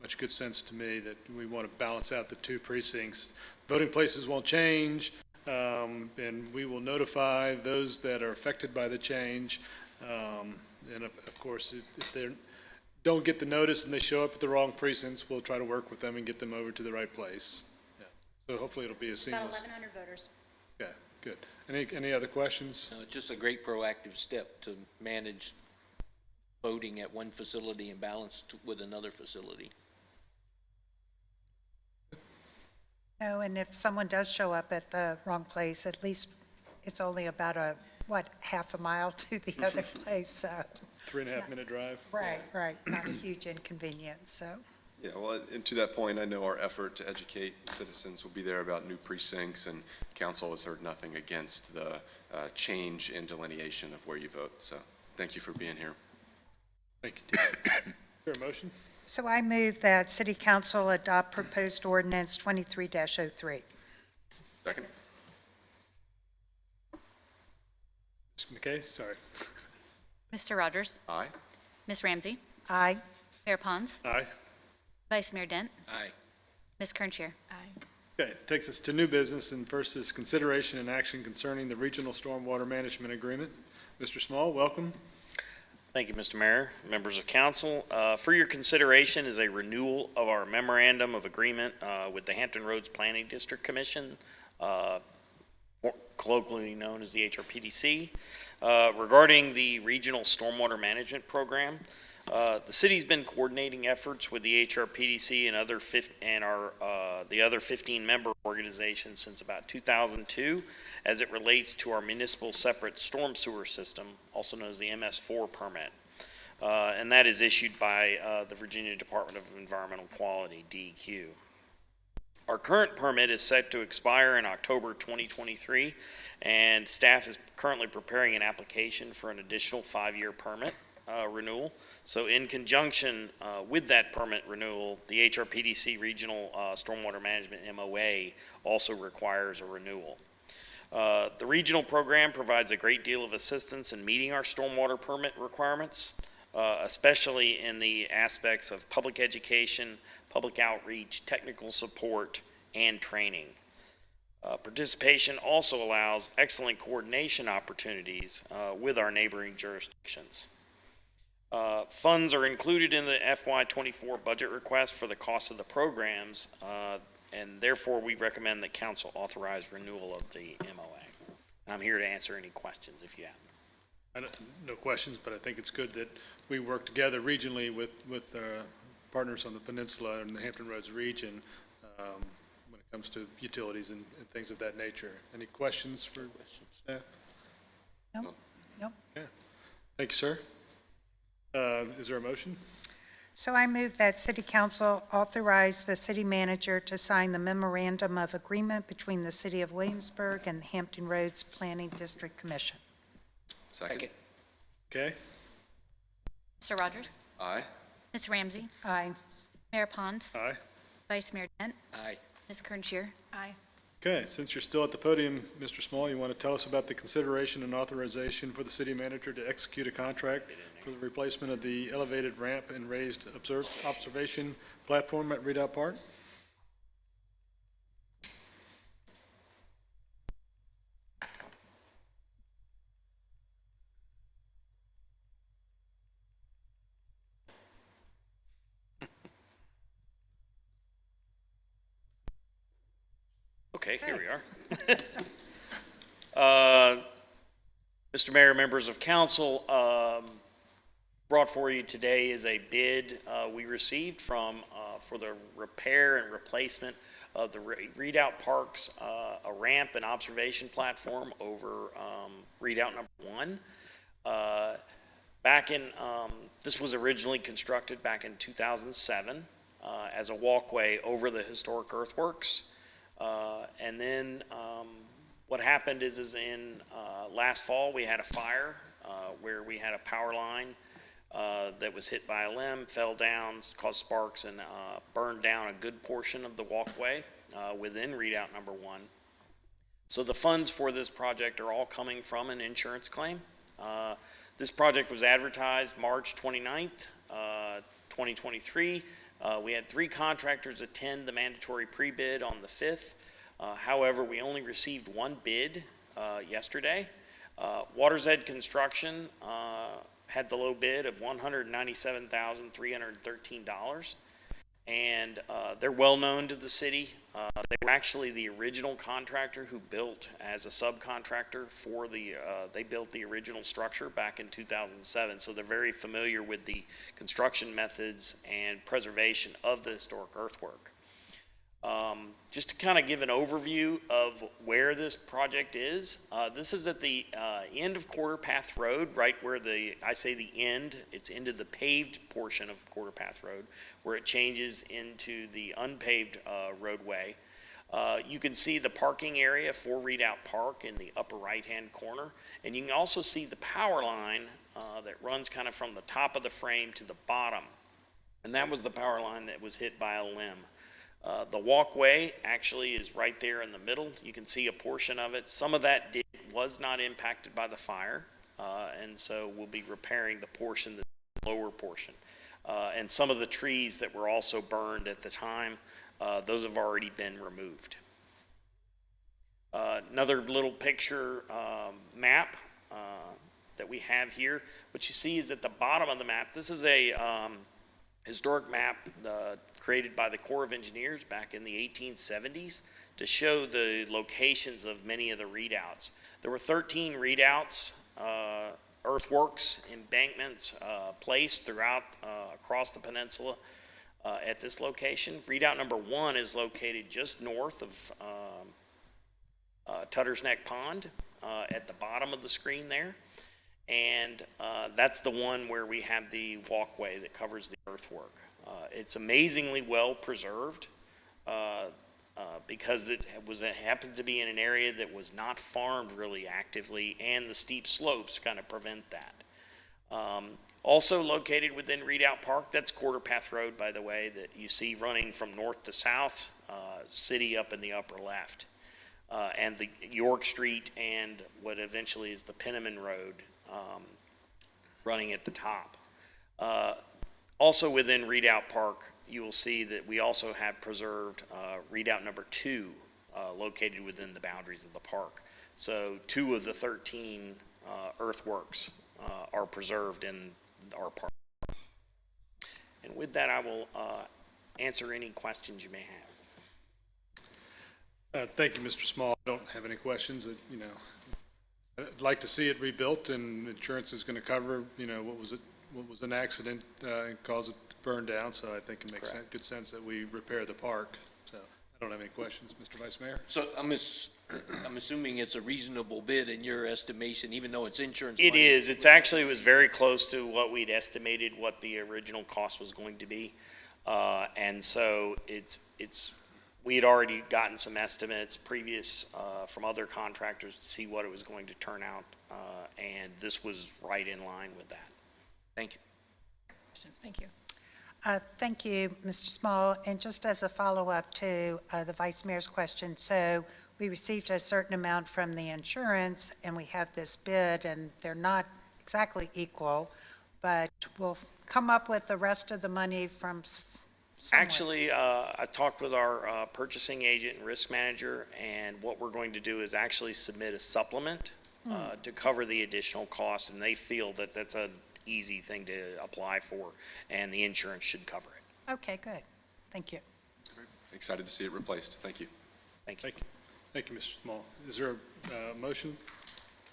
much good sense to me that we want to balance out the two precincts. Voting places won't change, and we will notify those that are affected by the change. And of course, if they don't get the notice and they show up at the wrong precincts, we'll try to work with them and get them over to the right place. Yeah. So hopefully it'll be a seamless. About 1,100 voters. Yeah, good. Any other questions? No, it's just a great proactive step to manage voting at one facility and balance with another facility. No, and if someone does show up at the wrong place, at least it's only about half a mile to the other place, so. 3.5-minute drive. Right, not a huge inconvenience, so. Yeah, well, and to that point, I know our effort to educate citizens will be there about new precincts, and council has heard nothing against the change in delineation of where you vote. So thank you for being here. Thank you, Tina. Is there a motion? So I move that City Council adopt proposed ordinance 23-03. Second. Ms. McKay, sorry. Mr. Rogers? Aye. Ms. Ramsey? Aye. Mayor Pons? Aye. Vice Mayor Dent? Aye. Ms. Kernshire? Okay, it takes us to new business, and first is consideration and action concerning the Regional Stormwater Management Agreement. Mr. Small, welcome. Thank you, Mr. Mayor, members of council. For your consideration is a renewal of our memorandum of agreement with the Hampton Roads Planning District Commission, more colloquially known as the HRPDC, regarding the Regional Stormwater Management Program. The city's been coordinating efforts with the HRPDC and the other 15 member organizations since about 2002 as it relates to our municipal separate storm sewer system, also known as the MS4 permit. And that is issued by the Virginia Department of Environmental Quality, DEQ. Our current permit is set to expire in October 2023, and staff is currently preparing an application for an additional 5-year permit. renewal. So in conjunction with that permit renewal, the HRPDC Regional Stormwater Management MOA also requires a renewal. The regional program provides a great deal of assistance in meeting our stormwater permit requirements, especially in the aspects of public education, public outreach, technical support, and training. Participation also allows excellent coordination opportunities with our neighboring jurisdictions. Funds are included in the FY24 budget request for the cost of the programs, and therefore we recommend that council authorize renewal of the MOA. I'm here to answer any questions if you have. No questions, but I think it's good that we work together regionally with partners on the peninsula and the Hampton Roads region when it comes to utilities and things of that nature. Any questions for staff? Nope. Nope. Yeah. Thank you, sir. Is there a motion? So I move that City Council authorize the city manager to sign the memorandum of agreement between the City of Williamsburg and the Hampton Roads Planning District Commission. Second. Okay. Mr. Rogers? Aye. Ms. Ramsey? Aye. Mayor Pons? Aye. Vice Mayor Dent? Aye. Ms. Kernshire? Aye. Okay, since you're still at the podium, Mr. Small, you want to tell us about the consideration and authorization for the city manager to execute a contract for the replacement of the elevated ramp and raised observation platform at Redoubt Park? Okay, here we are. Mr. Mayor, members of council, brought for you today is a bid we received for the repair and replacement of the Redoubt Park's a ramp and observation platform over Redoubt number 1. This was originally constructed back in 2007 as a walkway over the historic earthworks. And then what happened is in last fall, we had a fire where we had a power line that was hit by a limb, fell down, caused sparks, and burned down a good portion of the walkway within Redoubt number 1. So the funds for this project are all coming from an insurance claim. This project was advertised March 29th, 2023. We had 3 contractors attend the mandatory pre-bid on the 5th. However, we only received 1 bid yesterday. Water's Edge Construction had the low bid of $197,313. And they're well known to the city. They were actually the original contractor who built as a subcontractor for they built the original structure back in 2007. So they're very familiar with the construction methods and preservation of the historic earthwork. Just to kind of give an overview of where this project is, this is at the end of Quarter Path Road, right where I say the end, it's into the paved portion of Quarter Path Road, where it changes into the unpaved roadway. You can see the parking area for Redoubt Park in the upper right-hand corner, and you can also see the power line that runs kind of from the top of the frame to the bottom, and that was the power line that was hit by a limb. The walkway actually is right there in the middle. You can see a portion of it. Some of that was not impacted by the fire, and so we'll be repairing the portion, the lower portion. And some of the trees that were also burned at the time, those have already been removed. Another little picture map that we have here. What you see is at the bottom of the map, this is a historic map created by the Corps of Engineers back in the 1870s to show the locations of many of the redoubts. There were 13 redoubts, earthworks, embankments placed throughout across the peninsula at this location. Redoubt number 1 is located just north of Tutter's Neck Pond at the bottom of the screen there. And that's the one where we have the walkway that covers the earthwork. It's amazingly well preserved because it happened to be in an area that was not farmed really actively, and the steep slopes kind of prevent that. Also located within Redoubt Park, that's Quarter Path Road, by the way, that you see running from north to south, city up in the upper left. And the York Street and what eventually is the Penniman Road, running at the top. Also within Redoubt Park, you will see that we also have preserved Redoubt number 2, located within the boundaries of the park. So 2 of the 13 earthworks are preserved in our park. And with that, I will answer any questions you may have. Thank you, Mr. Small. I don't have any questions. I'd like to see it rebuilt, and insurance is going to cover, what was an accident and cause it to burn down. So I think it makes good sense that we repair the park. So I don't have any questions, Mr. Vice Mayor. So I'm assuming it's a reasonable bid in your estimation, even though it's insurance It money? is. It's actually was very close to what we'd estimated what the original cost was going to be. And so we had already gotten some estimates previous from other contractors to see what it was going to turn out. And this was right in line with that. Thank you. Questions? Thank you. Thank you, Mr. Small. And just as a follow-up to the Vice Mayor's question, so we received a certain amount from the insurance, and we have this bid, and they're not exactly equal, but we'll come up with the rest of the money from somewhere. Actually, I talked with our purchasing agent and risk manager, and what we're going to do is actually submit a supplement to cover the additional cost, and they feel that that's an easy thing to apply for, and the insurance should cover it. Okay, good. Thank you. Excited to see it replaced. Thank you. Thank you. Thank you, Mr. Small. Is there a motion?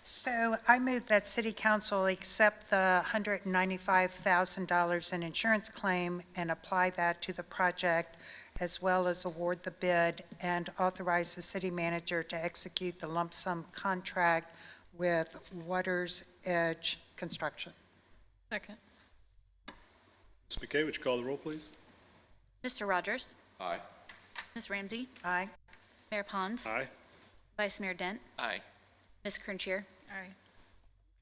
So I move that City Council accept the $195,000 in insurance claim and apply that to the project, as well as award the bid and authorize the city manager to execute the lump sum contract with Waters Edge Construction. Second. Ms. McKay, would you call the roll, please? Mr. Rogers? Aye. Ms. Ramsey? Aye. Mayor Pons? Aye. Vice Mayor Dent? Aye. Ms. Kerntier? Aye.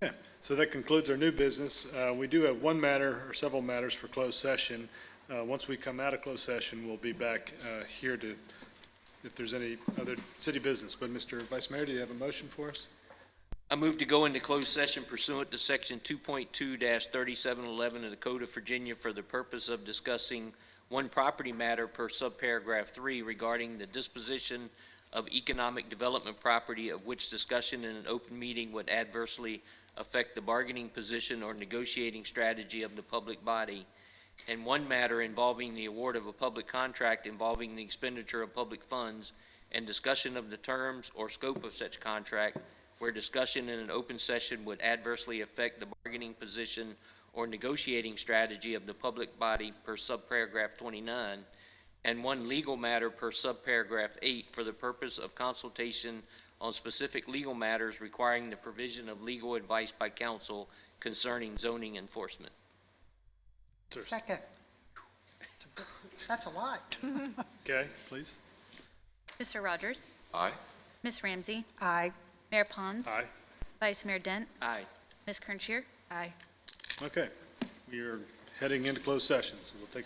Okay, so that concludes our new business. We do have one matter or several matters for closed session. Once we come out of closed session, we'll be back here to, if there's any other city business. But Mr. Vice Mayor, do you have a motion for us? I move to go into closed session pursuant to Section 2.2-3711 of the Code of Virginia for the purpose of discussing one property matter per subparagraph 3 regarding the disposition of economic development property of which discussion in an open meeting would adversely affect the bargaining position or negotiating strategy of the public body, and one matter involving the award of a public contract involving the expenditure of public funds and discussion of the terms or scope of such contract where discussion in an open session would adversely affect the bargaining position or negotiating strategy of the public body per subparagraph 29, and one legal matter per subparagraph 8 for the purpose of consultation on specific legal matters requiring the provision of legal advice by counsel concerning zoning enforcement. Second. That's a lot. Okay, please. Mr. Rogers? Aye. Ms. Ramsey? Aye. Mayor Pons? Aye. Vice Mayor Dent? Aye. Ms. Kerntier? Aye. Okay, we are heading into closed session, so we'll take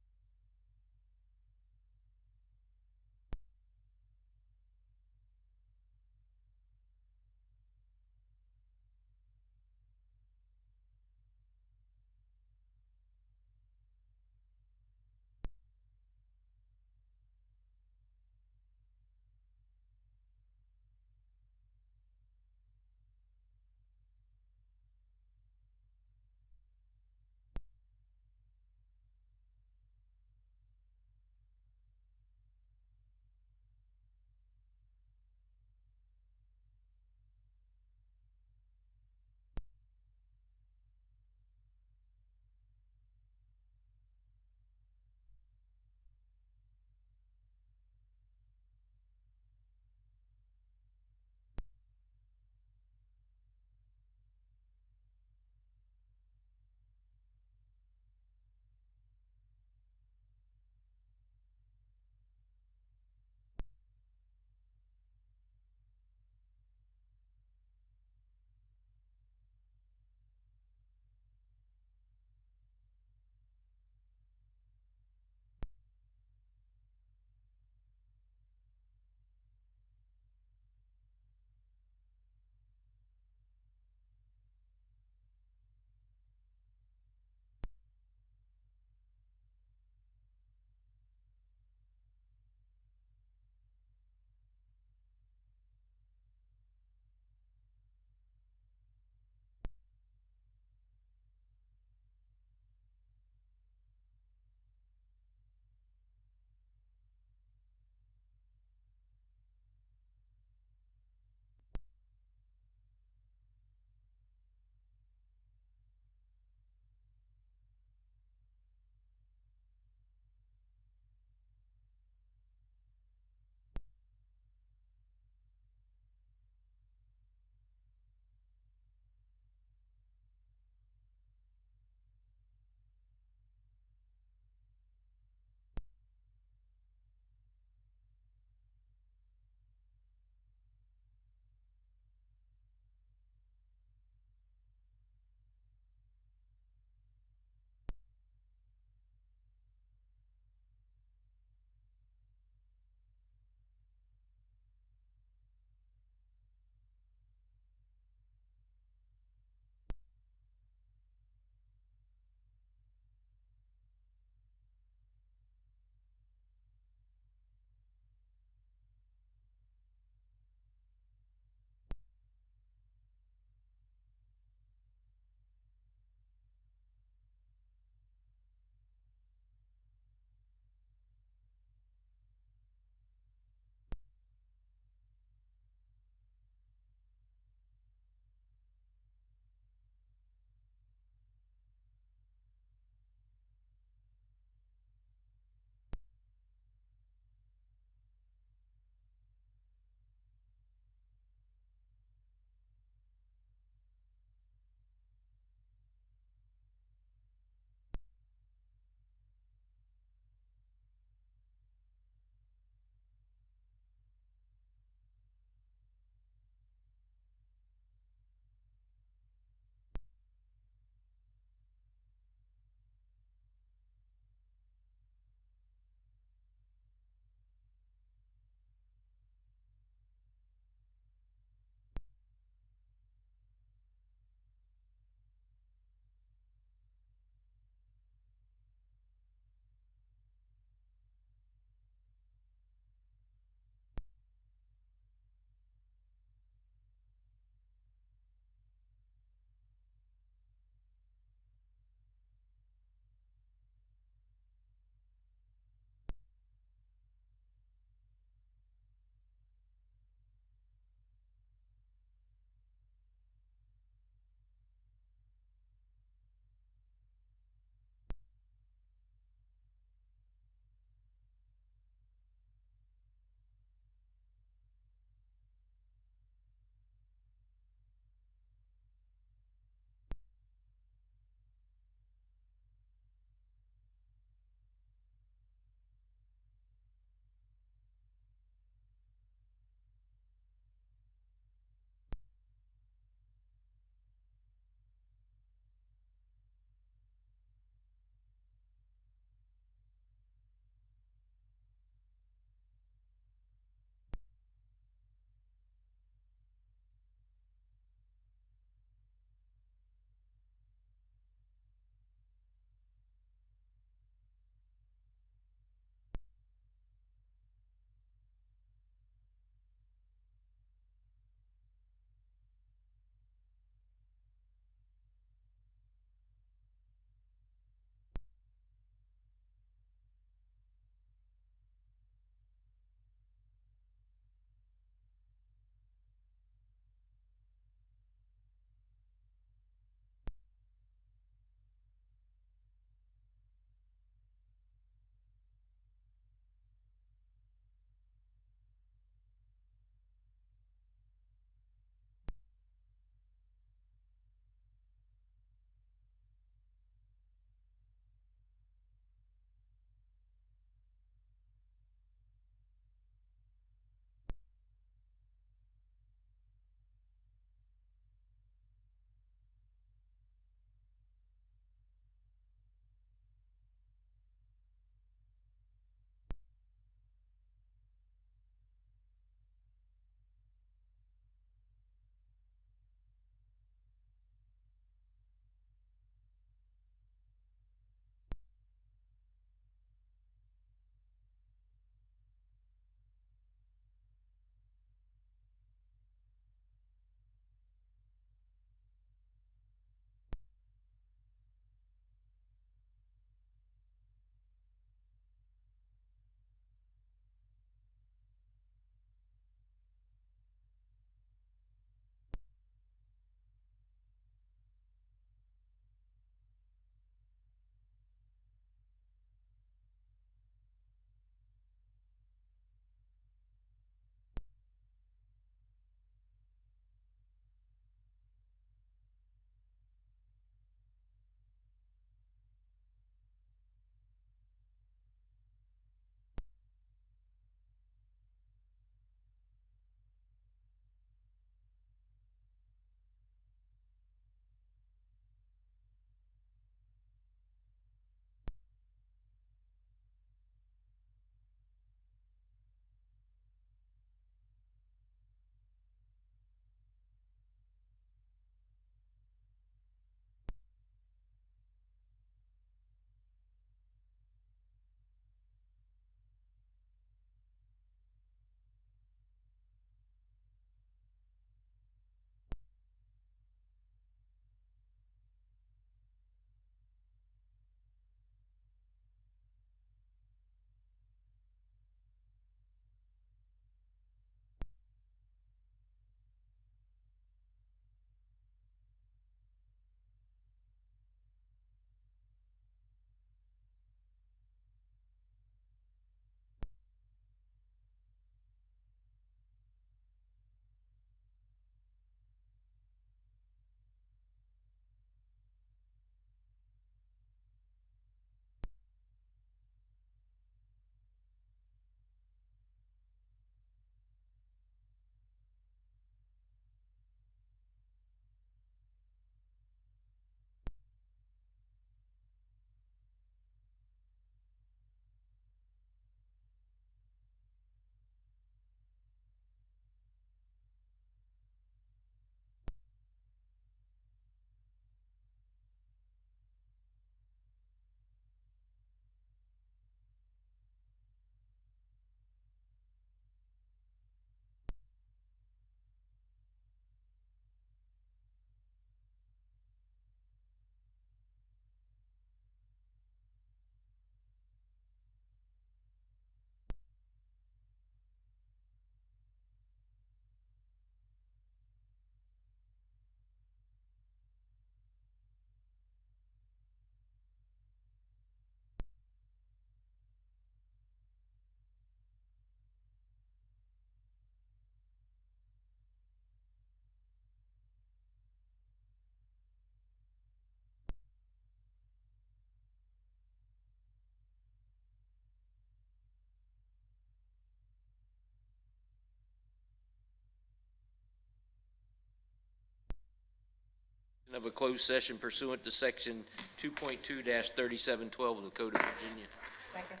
of a closed session pursuant to Section 2.2-3712 of the Code of Virginia. Second.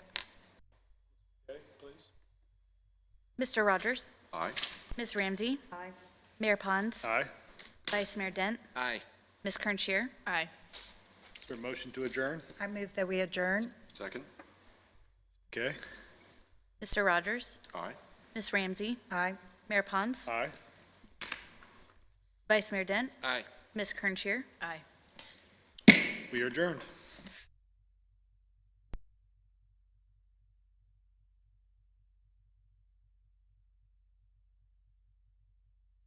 Okay, please. Mr. Rogers? Aye. Ms. Ramsey? Aye. Mayor Pons? Aye. Vice Mayor Dent? Aye. Ms. Kernscher? Aye. Is there a motion to adjourn? I move that we adjourn. Second? Okay. Mr. Rogers? Aye. Ms. Ramsey? Aye. Mayor Pons? Aye. Vice Mayor Dent? Aye. Ms. Kernscher? Aye. We are adjourned.